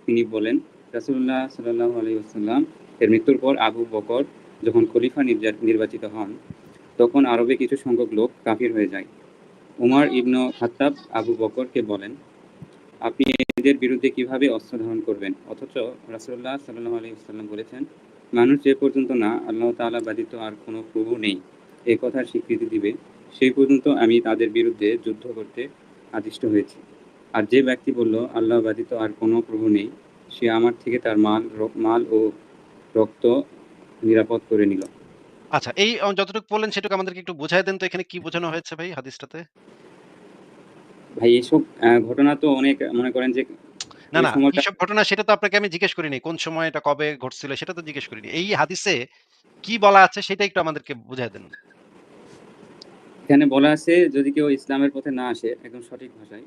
তিনি বলেন, রাসূলুল্লাহ সাল্লাল্লাহু আলাইহি ওয়াসাল্লাম এর মৃত্যুর পর আবু বকর যখন খলিফা নির্বাচিত হন, তখন আরবে কিছু সংখ্যক লোক কাফির হয়ে যায়। উমর ইবনে খাত্তাব আবু বকরকে বলেন, আপনি এদের বিরুদ্ধে কিভাবে অস্ত্র ধারণ করবেন? অথচ রাসূলুল্লাহ সাল্লাল্লাহু আলাইহি ওয়াসাল্লাম বলেছেন, মানুষ যে পর্যন্ত না আল্লাহ তাআলা ব্যতীত আর কোনো প্রভু নেই এই কথার স্বীকৃতি দিবে, সেই পর্যন্ত আমি তাদের বিরুদ্ধে যুদ্ধ করতে আদিষ্ট হয়েছি। আর যে ব্যক্তি বলল আল্লাহ ব্যতীত আর কোনো প্রভু নেই, সে আমার থেকে তার মাল ও রক্ত নিরাপদ করে নিল। আচ্ছা, এই যতটুকু বললেন সেটুকু আমাদেরকে একটু বুঝায় দেন তো এখানে কি বোঝানো হয়েছে ভাই হাদিসটাতে? ভাই এসব ঘটনা তো অনেক, মনে করেন যে না, ওই না, সময়টা কিসব ঘটনা সেটা তো আপনাকে আমি জিজ্ঞেস করিনি। কোন সময় এটা কবে ঘটছিল সেটা তো জিজ্ঞেস করিনি। এই হাদিসে কি বলা আছে সেটা একটু আমাদেরকে বুঝায় দেন। এখানে বলা আছে যদি কেউ ইসলামের পথে না আসে, একদম সঠিক ভাষায়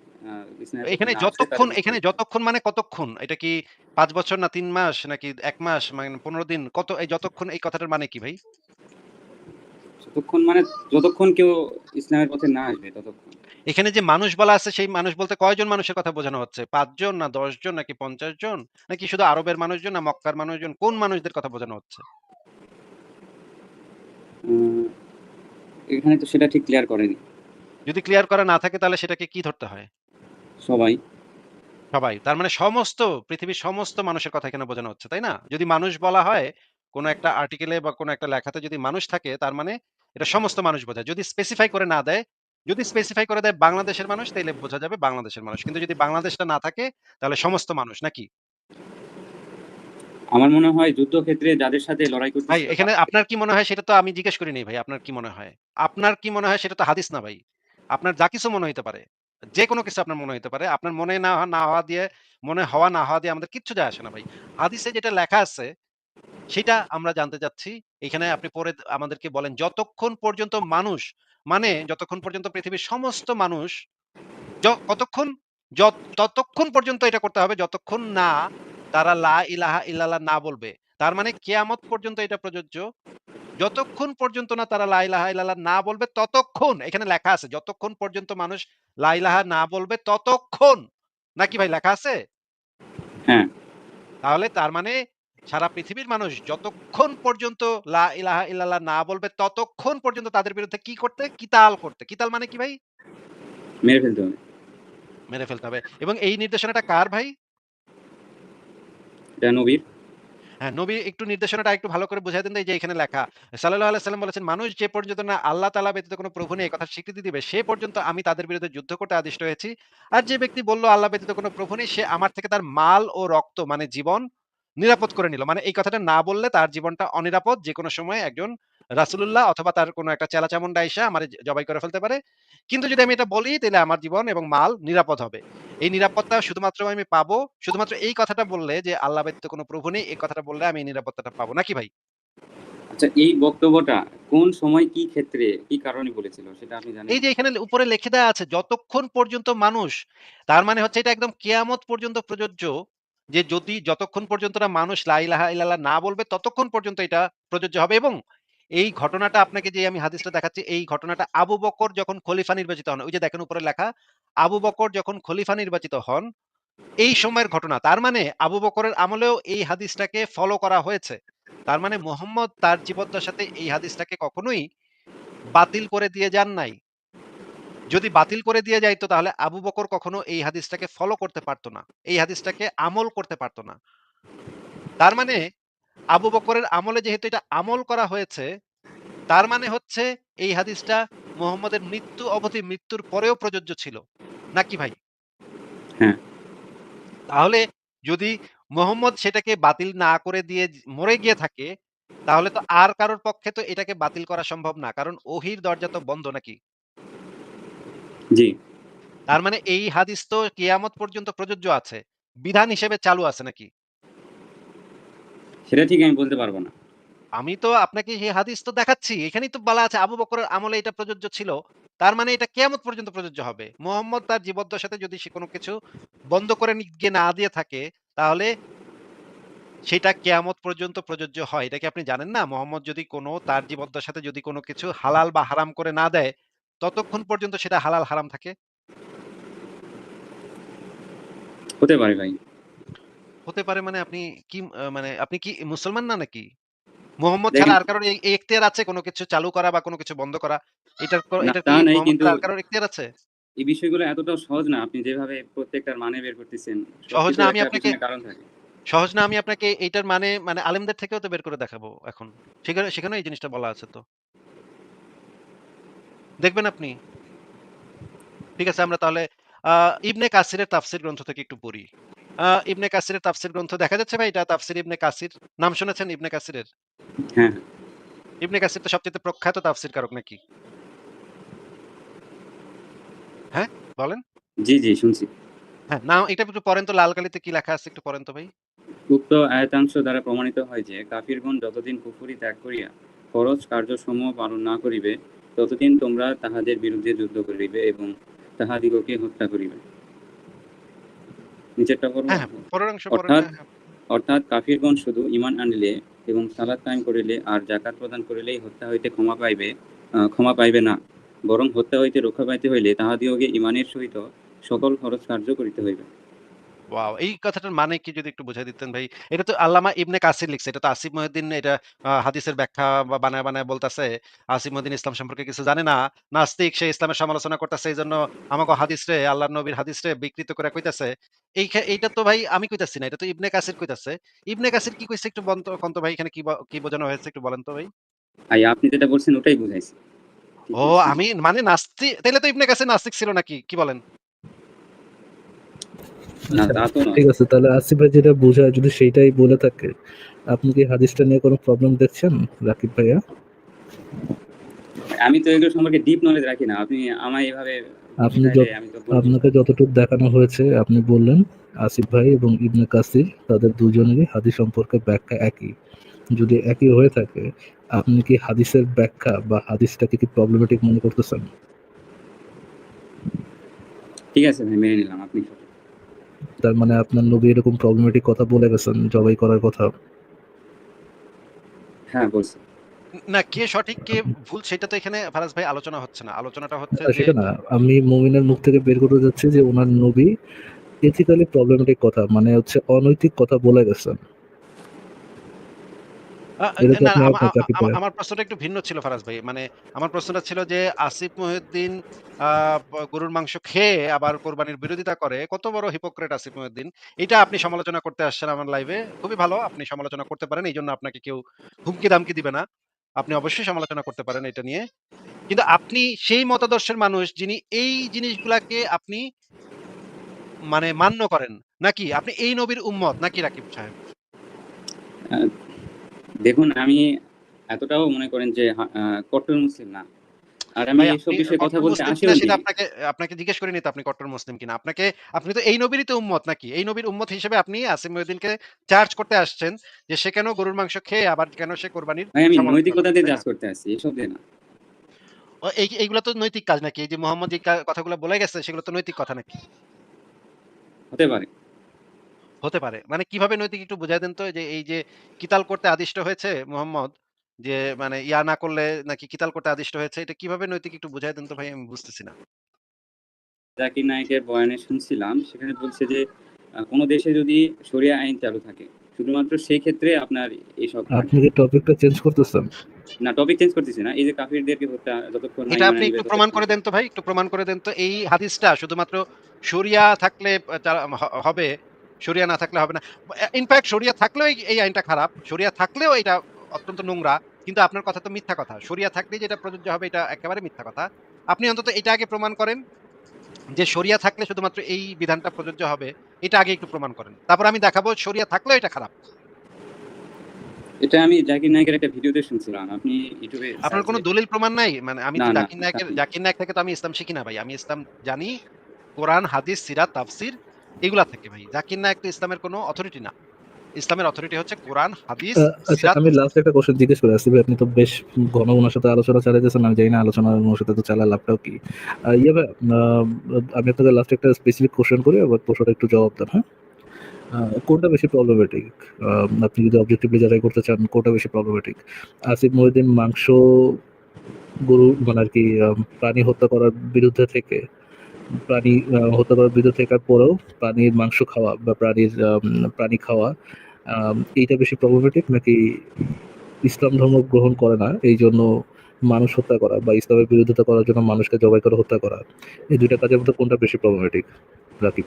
ইসলামের পথে এখানে না আসে তাহলে এখানে যতক্ষণ মানে কতক্ষণ? এটা কি ৫ বছর না ৩ মাস নাকি ১ মাস মানে ১৫ দিন কত এই যতক্ষণ এই কথাটার মানে কি ভাই? যতক্ষণ কেউ ইসলামের পথে না আসবে ততক্ষণ। এখানে যে মানুষ বলা আছে সেই মানুষ বলতে কয়জন মানুষের কথা বোঝানো হচ্ছে? ৫ জন না ১০ জন নাকি ৫০ জন? নাকি শুধু আরবের মানুষজন না মক্কার মানুষজন? কোন মানুষদের কথা বোঝানো হচ্ছে? উম, এখানে তো সেটা ঠিক ক্লিয়ার করেনি। যদি ক্লিয়ার করা না থাকে তাহলে সেটাকে কি ধরতে হয়? সবাই। সবাই। তার মানে সমস্ত পৃথিবীর সমস্ত মানুষের কথা এখানে বোঝানো হচ্ছে, তাই না? যদি মানুষ বলা হয় কোন একটা আর্টিকেলে বা কোন একটা লেখাতে যদি মানুষ থাকে তার মানে এটা সমস্ত মানুষ বোঝায়। যদি স্পেসিফাই করে না দেয়, যদি স্পেসিফাই করে দেয় বাংলাদেশের মানুষ তাইলে বোঝা যাবে বাংলাদেশের মানুষ। কিন্তু যদি বাংলাদেশটা না থাকে তাহলে সমস্ত মানুষ নাকি? আমার মনে হয় যুদ্ধক্ষেত্রে যাদের সাথে লড়াই ভাই করতেছিল এখানে আপনার কি মনে হয় সেটা তো আমি জিজ্ঞেস করিনি ভাই। আপনার কি মনে হয়? আপনার কি মনে হয় সেটা তো হাদিস না ভাই। আপনার যা কিছু মনে হইতে পারে। যেকোনো কিছু আপনার মনে হইতে পারে। আপনার মনে না হওয়া দিয়ে মনে হওয়া না হওয়া দিয়ে আমাদের কিচ্ছু যায় আসে না ভাই। হাদিসে যেটা লেখা আছে সেটা আমরা জানতে চাচ্ছি। এখানে আপনি পড়ে আমাদেরকে বলেন যতক্ষণ পর্যন্ত মানুষ মানে যতক্ষণ পর্যন্ত পৃথিবীর সমস্ত মানুষ কতক্ষণ? ততক্ষণ পর্যন্ত এটা করতে হবে যতক্ষণ না তারা লা ইলাহা ইল্লাল্লাহ না বলবে। তার মানে কিয়ামত পর্যন্ত এটা প্রযোজ্য। যতক্ষণ পর্যন্ত না তারা লা ইলাহা ইল্লাল্লাহ না বলবে ততক্ষণ এখানে লেখা আছে যতক্ষণ পর্যন্ত মানুষ লা ইলাহা না বলবে ততক্ষণ। নাকি ভাই লেখা আছে? হ্যাঁ, তাহলে তার মানে সারা পৃথিবীর মানুষ যতক্ষণ পর্যন্ত লা ইলাহা ইল্লাল্লাহ না বলবে ততক্ষণ পর্যন্ত তাদের বিরুদ্ধে কি করতে? কিতাল করতে। কিতাল মানে কি ভাই? মেরে ফেলতে হবে। মেরে ফেলতে হবে। এবং এই নির্দেশনাটা কার ভাই? এটা নবীর। হ্যাঁ, নবী একটু নির্দেশনাটা একটু ভালো করে বুঝায় দেন তো এই যে এখানে লেখা। সাল্লাল্লাহু আলাইহি সাল্লাম বলেছেন, "মানুষ যে পর্যন্ত না আল্লাহ তাআলা ব্যতীত কোন প্রভু নেই, এই কথার স্বীকৃতি দিবে, সে পর্যন্ত আমি তাদের বিরুদ্ধে যুদ্ধ করতে আদিষ্ট হয়েছি। আর যে ব্যক্তি বলল আল্লাহ ব্যতীত কোন প্রভু নেই, সে আমার থেকে তার মাল ও রক্ত মানে জীবন নিরাপদ করে নিল।" মানে এই কথাটা না বললে তার জীবনটা অনিরাপদ। যেকোনো সময় একজন রাসূলুল্লাহ অথবা তার কোন একটা চেলা-চামুন্ডা আইসা আমারে জবাই করে ফেলতে পারে। কিন্তু যদি আমি এটা বলি তাইলে আমার জীবন এবং মাল নিরাপদ হবে। এই নিরাপত্তা শুধুমাত্র আমি পাবো শুধুমাত্র এই কথাটা বললে যে আল্লাহ ব্যতীত কোনো প্রভু নেই এই কথাটা বললে আমি এই নিরাপত্তাটা পাবো নাকি ভাই? আচ্ছা, এই বক্তব্যটা কোন সময়, কি ক্ষেত্রে, কি কারণে বলেছিল সেটা আপনি জানেন? এই যে এখানে উপরে লিখে দেওয়া আছে যতক্ষণ পর্যন্ত মানুষ তার মানে হচ্ছে এটা একদম কিয়ামত পর্যন্ত প্রযোজ্য যে যদি যতক্ষণ পর্যন্ত না মানুষ লা ইলাহা ইল্লাল্লাহ না বলবে ততক্ষণ পর্যন্ত এটা প্রযোজ্য হবে এবং এই ঘটনাটা আপনাকে যে আমি হাদিসটা দেখাচ্ছি এই ঘটনাটা আবু বকর যখন খলিফা নির্বাচিত হন ওই যে দেখেন উপরে লেখা আবু বকর যখন খলিফা নির্বাচিত হন এই সময়ের ঘটনা। তার মানে আবু বকরের আমলেও এই হাদিসটাকে ফলো করা হয়েছে। তার মানে মুহাম্মদ তার জীবদ্দশাতে এই হাদিসটাকে কখনোই বাতিল করে দিয়ে যান নাই। যদি বাতিল করে দিয়ে যাইতো তাহলে আবু বকর কখনো এই হাদিসটাকে ফলো করতে পারত না। এই হাদিসটাকে আমল করতে পারত না। তার মানে আবু বকরের আমলে যেহেতু এটা আমল করা হয়েছে, তার মানে হচ্ছে এই হাদিসটা মুহাম্মদের মৃত্যু অবধি মৃত্যুর পরেও প্রযোজ্য ছিল। নাকি ভাই? হ্যাঁ। তাহলে যদি মোহাম্মদ সেটাকে বাতিল না করে দিয়ে মরে গিয়ে থাকে, তাহলে তো আর কারোর পক্ষে তো এটাকে বাতিল করা সম্ভব না। কারণ ওহির দরজা তো বন্ধ নাকি? জি। তার মানে এই হাদিস তো কিয়ামত পর্যন্ত প্রযোজ্য আছে। বিধান হিসেবে চালু আছে নাকি? সেটা ঠিক আমি বলতে পারব না। আমি তো আপনাকে সেই হাদিস তো দেখাচ্ছি। এখানেই তো বলা আছে আবু বকরের আমলে এটা প্রযোজ্য ছিল। তার মানে এটা কিয়ামত পর্যন্ত প্রযোজ্য হবে। মুহাম্মদ তার জীবদ্দশাতে যদি সে কোন কিছু বন্ধ করে গিয়ে না দিয়ে থাকে, তাহলে সেটা কেয়ামত পর্যন্ত প্রযোজ্য হয়। এটা কি আপনি জানেন না? মোহাম্মদ যদি কোনো তার জীবদ্দশাতে যদি কোনো কিছু হালাল বা হারাম করে না দেয়, ততক্ষণ পর্যন্ত সেটা হালাল হারাম থাকে। হতে পারে ভাই। হতে পারে মানে আপনি কি মানে আপনি কি মুসলমান না নাকি? মোহাম্মদ ছাড়া দেখেন, আর কারোর এই এখতিয়ার আছে কোনো কিছু চালু করা বা কোনো কিছু বন্ধ করা? না এটার তা কি নাই, মোহাম্মদ কিন্তু ছাড়া আর কারোর এখতিয়ার আছে? এই বিষয়গুলো এতটাও সহজ না। আপনি যেভাবে প্রত্যেকটার মানে বের করতেছেন, সহজ না সবকিছুর আমি একটা আপনাকে পিছনে কারণ থাকে। সহজ না, আমি আপনাকে এইটার মানে আলেমদের থেকেও তো বের করে দেখাবো এখন। সেখানেও এই জিনিসটা বলা আছে তো। দেখবেন আপনি? ঠিক আছে, আমরা তাহলে আ ইবনে কাসিরের তাফসীর গ্রন্থ থেকে একটু পড়ি। ইবনে কাসিরের তাফসীর গ্রন্থ দেখা যাচ্ছে ভাই, এটা তাফসীর ইবনে কাসির। নাম শুনেছেন ইবনে কাসিরের? হ্যাঁ, ইবনে কাসির তো সবচাইতে প্রখ্যাত তাফসীরকারক নাকি? হ্যাঁ? বলেন? জি, জি শুনছি। হ্যাঁ, না এটা একটু পড়েন তো, লাল কালিতে কি লেখা আছে একটু পড়েন তো ভাই। উক্ত আয়াতাংশ দ্বারা প্রমাণিত হয় যে কাফিরগণ যতদিন কুফরি ত্যাগ করিয়া ফরজ কার্যসমূহ পালন না করিবে, ততদিন তোমরা তাহাদের বিরুদ্ধে যুদ্ধ করিবে এবং তাহাদিগকে হত্যা করিবে। নিচেরটা পড়বো? হ্যাঁ, পরের অংশ পড়েন। অর্থাৎ হ্যাঁ, হ্যাঁ। অর্থাৎ কাফিরগণ শুধু ঈমান আনিলে এবং সালাত কায়েম করিলে আর যাকাত প্রদান করিলেই হত্যা হইতে ক্ষমা পাইবে না, বরং হত্যা হইতে রক্ষা পাইতে হইলে তাহাদিগকে ঈমানের সহিত সকল ফরজ কার্য করিতে হইবে। ওয়াও! এই কথাটার মানে কি যদি একটু বুঝায় দিতেন ভাই? এটা তো আল্লামা ইবনে কাসির লিখছে। এটা তো আসিফ মহিউদ্দিন এটা হাদিসের ব্যাখ্যা বা বানায় বলতাছে। আসিফ মহিউদ্দিন ইসলাম সম্পর্কে কিছু জানে না। নাস্তিক, সে ইসলামের সমালোচনা করতেছে। এইজন্য আমাকে হাদিসরে, আল্লাহর নবীর হাদিসরে বিকৃত করে কইতাছে। এইটা তো ভাই আমি কইতাছি না। এটা তো ইবনে কাসির কইতাছে। ইবনে কাসির কি কইছে একটু কন তো ভাই, এখানে কি বোঝানো হয়েছে একটু বলেন তো ভাই? আপনি যেটা বলছেন ওটাই বুঝাইছি। কি ও বলছি? আমি মানে তাইলে তো ইবনে কাসির নাস্তিক ছিল নাকি? কি বলেন? না, আচ্ছা, তা তো নয়। ঠিক আছে, তাহলে আসিফ ভাই যেটা বোঝায় যদি সেইটাই বলে থাকে, আপনি কি হাদিসটা নিয়ে কোনো প্রবলেম দেখছেন রাকিব ভাইয়া? আমি তো এগুলো সম্পর্কে ডিপ নলেজ রাখি না। আপনি আমায় এভাবে আপনি বুঝাইলে আমি তো বলবো। আপনাকে যতটুকু দেখানো হয়েছে আপনি বললেন আসিফ ভাই এবং ইবনে কাসির তাদের দুজনেরই হাদিস সম্পর্কে ব্যাখ্যা একই। যদি একই হয়ে থাকে, আপনি কি হাদিসের ব্যাখ্যা বা হাদিসটাকে কি প্রবলেমেটিক মনে করতেছেন? ঠিক আছে ভাই, মেনে নিলাম আপনি সঠিক। তার মানে আপনার নবী এরকম প্রবলেমেটিক কথা বলে গেছেন, জবাই করার কথা। হ্যাঁ, বলছি। না, কে সঠিক কে ভুল সেটা তো এখানে ফারাজ ভাই আলোচনা হচ্ছে না। আলোচনাটা হচ্ছে যে সেটা না, আমি মুমিনের মুখ থেকে বের করতে যাচ্ছি যে ওনার নবী এথিক্যালি প্রবলেমেটিক কথা, মানে হচ্ছে অনৈতিক কথা বলে গেছেন। আ এটা তো না, আপনি একমত রাকিব ভাই? আমার প্রশ্নটা একটু ভিন্ন ছিল ফারাজ ভাই। মানে আমার প্রশ্নটা ছিল যে আসিফ মহিউদ্দিন আ গরুর মাংস খেয়ে আবার কোরবানির বিরোধিতা করে। কত বড় হিপোক্রিট আসিফ মহিউদ্দিন। এটা আপনি সমালোচনা করতে আসছেন আমার লাইভে। খুবই ভালো। আপনি সমালোচনা করতে পারেন। এইজন্য আপনাকে কেউ হুমকি-দামকি দিবে না। আপনি অবশ্যই সমালোচনা করতে পারেন এটা নিয়ে। কিন্তু আপনি সেই মতাদর্শের মানুষ যিনি এই জিনিসগুলাকে আপনি মানে মান্য করেন। নাকি আপনি এই নবীর উম্মত নাকি রাকিব সাহেব? আ দেখুন, আমি এতটাও মনে করেন যে কট্টর মুসলিম না। আর আমি ভাই এসব আপনি বিষয়ে কথা কট্টর বলতে মুসলিম কিনা আসিওর সেটা নেই। আপনাকে জিজ্ঞেস করিনি তো আপনি কট্টর মুসলিম কিনা। আপনি তো এই নবীরই তো উম্মত নাকি? এই নবীর উম্মত হিসেবে আপনি আসিফ মহিউদ্দিনকে চার্জ করতে আসছেন যে সে কেন গরুর মাংস খেয়ে আবার কেন সে কোরবানির ভাই, আমি সমালোচনা নৈতিকতা করছে, দিয়ে তাই না? জাজ করতে আসছি, এসব দিয়ে না। এইগুলা তো নৈতিক কাজ নাকি? এই যে মোহাম্মদ যে কথাগুলো বলে গেছে সেগুলো তো নৈতিক কথা নাকি? হতে পারে। হতে পারে। মানে কিভাবে নৈতিক একটু বুঝায় দেন তো? যে এই যে কিতাল করতে আদিষ্ট হয়েছে মোহাম্মদ, যে মানে ইয়া না করলে নাকি কিতাল করতে আদিষ্ট হয়েছে। এটা কিভাবে নৈতিক একটু বুঝায় দেন তো ভাই, আমি বুঝতেছি না। জাকির নায়েকের বয়ানে শুনছিলাম, সেখানে বলছে যে কোনো দেশে যদি শরিয়া আইন চালু থাকে, শুধুমাত্র সেই ক্ষেত্রে আপনার এইসব হয় আপনি না। কি টপিকটা চেঞ্জ করতেছেন? না, টপিক চেঞ্জ করতেছি না। এই যে কাফিরদেরকে হত্যা যতক্ষণ না এটা ঈমান আপনি আনবে একটু প্রমাণ ততক্ষণ। করে দেন তো ভাই, একটু প্রমাণ করে দেন তো। এই হাদিসটা শুধুমাত্র শরিয়া থাকলে হবে, শরিয়া না থাকলে হবে না। ইনফেক্ট শরিয়া থাকলেও এই আইনটা খারাপ। শরিয়া থাকলেও এটা অত্যন্ত নোংরা। কিন্তু আপনার কথা তো মিথ্যা কথা। শরিয়া থাকলেই যেটা প্রযোজ্য হবে এটা একেবারে মিথ্যা কথা। আপনি অন্তত এটা আগে প্রমাণ করেন যে শরিয়া থাকলে শুধুমাত্র এই বিধানটা প্রযোজ্য হবে। এটা আগে একটু প্রমাণ করেন। তারপর আমি দেখাবো শরিয়া থাকলেও এটা খারাপ। এটা আমি জাকির নায়েকের একটা ভিডিওতে শুনছিলাম। আপনি ইউটিউবে আপনার সার্চ কোনো দিয়ে। দলিল প্রমাণ নাই? মানে আমি না, তো না, জাকির নায়েক থেকে তো আমি ইসলাম শিখি না ভাই। আমি ইসলাম জানি কোরআন, হাদিস, সিরাত, তাফসীর এগুলা থেকে ভাই। জাকির নায়েক তো ইসলামের কোনো অথরিটি না। ইসলামের অথরিটি হচ্ছে কোরআন, হাদিস, আচ্ছা, সিরাত, আমি লাস্ট একটা কোশ্চেন জিজ্ঞেস করে আসছি ভাই, আপনি তো বেশ ঘন ওনার সাথে আলোচনা চালাইতেছেন, আমি জানি না আলোচনার ওনার সাথে তো চালার লাভটাও কি। ইয়ে ভাই, আমি আপনাকে লাস্ট একটা স্পেসিফিক কোশ্চেন করি, আবার প্রশ্নটা একটু জবাব দেন, হ্যাঁ? কোনটা বেশি প্রবলেমেটিক? আপনি যদি অবজেক্টিভলি যাচাই করতে চান কোনটা বেশি প্রবলেমেটিক, আসিফ মহিউদ্দিন মাংস গরু মানে আর কি প্রাণী হত্যা করার বিরুদ্ধে থেকে, প্রাণী হত্যা করার বিরুদ্ধে থাকার পরেও প্রাণীর মাংস খাওয়া বা প্রাণী খাওয়া, এইটা বেশি প্রবলেমেটিক, নাকি ইসলাম ধর্ম গ্রহণ করে না এই জন্য মানুষ হত্যা করা বা ইসলামের বিরোধিতা করার জন্য মানুষকে জবাই করে হত্যা করা, এই দুইটা কাজের মধ্যে কোনটা বেশি প্রবলেমেটিক রাকিব?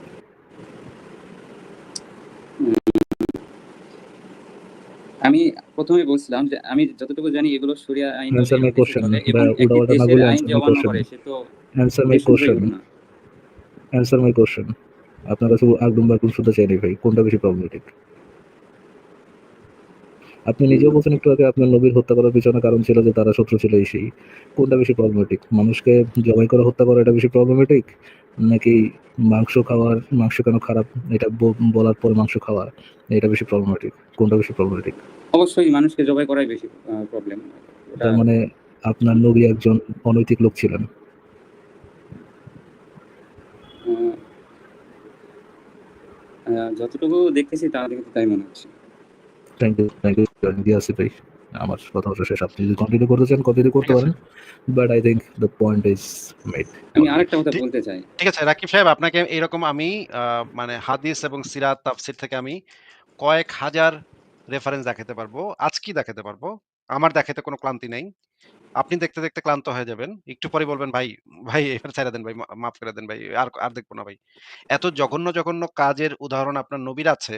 আমি প্রথমে বলছিলাম যে আমি যতটুকু জানি এগুলো শরিয়া আইন বলে Answer my দেশে question. চলে, এবং উড়া একটি উড়া না দেশের বলে আইন answer যে my অমান্য question. করে সে তো Answer my দেশদ্রোহী question. হলো না। Answer my question. আপনার কাছে একদম বাকুম শুনতে চাইনি ভাই, কোনটা বেশি প্রবলেমেটিক? আপনি নিজেও বলছেন একটু আগে আপনার নবীর হত্যা করার পিছনে কারণ ছিল যে তারা শত্রু ছিল এই সেই। কোনটা বেশি প্রবলেমেটিক? মানুষকে জবাই করে হত্যা করা এটা বেশি প্রবলেমেটিক, নাকি মাংস কেন খারাপ এটা বলার পর মাংস খাওয়া এটা বেশি প্রবলেমেটিক? কোনটা বেশি প্রবলেমেটিক? অবশ্যই মানুষকে জবাই করাই বেশি প্রবলেম। তার মানে আপনার নবী একজন অনৈতিক লোক ছিলেন। যতটুকু দেখতেছি তার দিকে তাই মনে হচ্ছে। থ্যাংক ইউ আসিফ ভাই, আমার কথা শেষ। আপনি যদি কন্টিনিউ করতে চান কন্টিনিউ করতে ঠিক আছে। পারেন, but I think the point is made. আমি আরেকটা কথা ঠিক- বলতে চাই। ঠিক আছে রাকিব সাহেব, আপনাকে এরকম আমি মানে হাদিস এবং সিরাত তাফসির থেকে আমি কয়েক হাজার রেফারেন্স দেখাতে পারবো, আজকেই দেখাতে পারবো। আমার দেখাতে কোনো ক্লান্তি নেই। আপনি দেখতে দেখতে ক্লান্ত হয়ে যাবেন, একটু পরে বলবেন ভাই ভাই এবার ছেড়ে দেন ভাই, মাফ করে দেন ভাই, আর আর দেখবো না ভাই। এত জঘন্য জঘন্য কাজের উদাহরণ আপনার নবীর আছে,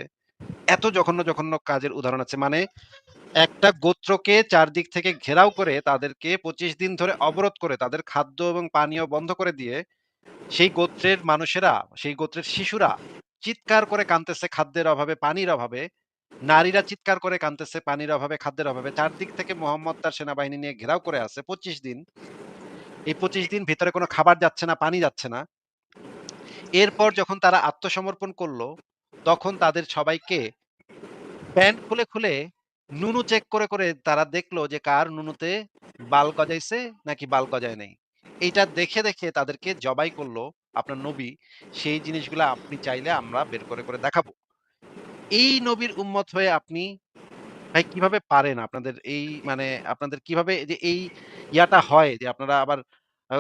এত জঘন্য জঘন্য কাজের উদাহরণ আছে, মানে একটা গোত্রকে চারদিক থেকে ঘেরাও করে তাদেরকে 25 দিন ধরে অবরোধ করে তাদের খাদ্য এবং পানীয় বন্ধ করে দিয়ে সেই গোত্রের মানুষেরা, সেই গোত্রের শিশুরা চিৎকার করে কাঁদতেছে খাদ্যের অভাবে, পানির অভাবে। নারীরা চিৎকার করে কাঁদতেছে পানির অভাবে, খাদ্যের অভাবে। চারদিক থেকে মোহাম্মদ তার সেনাবাহিনী নিয়ে ঘেরাও করে আছে 25 দিন। এই 25 দিন ভিতরে কোনো খাবার যাচ্ছে না, পানি যাচ্ছে না। এরপর যখন তারা আত্মসমর্পণ করলো, তখন তাদের সবাইকে প্যান্ট খুলে খুলে নুনু চেক করে করে তারা দেখলো যে কার নুনুতে বাল গজাইছে নাকি বাল গজায় নাই। এইটা দেখে দেখে তাদেরকে জবাই করলো আপনার নবী। সেই জিনিসগুলা আপনি চাইলে আমরা বের করে করে দেখাবো। এই নবীর উম্মত হয়ে আপনি ভাই কিভাবে পারেন? আপনাদের এই মানে আপনাদের কিভাবে যে এই ইয়াটা হয় যে আপনারা আবার আ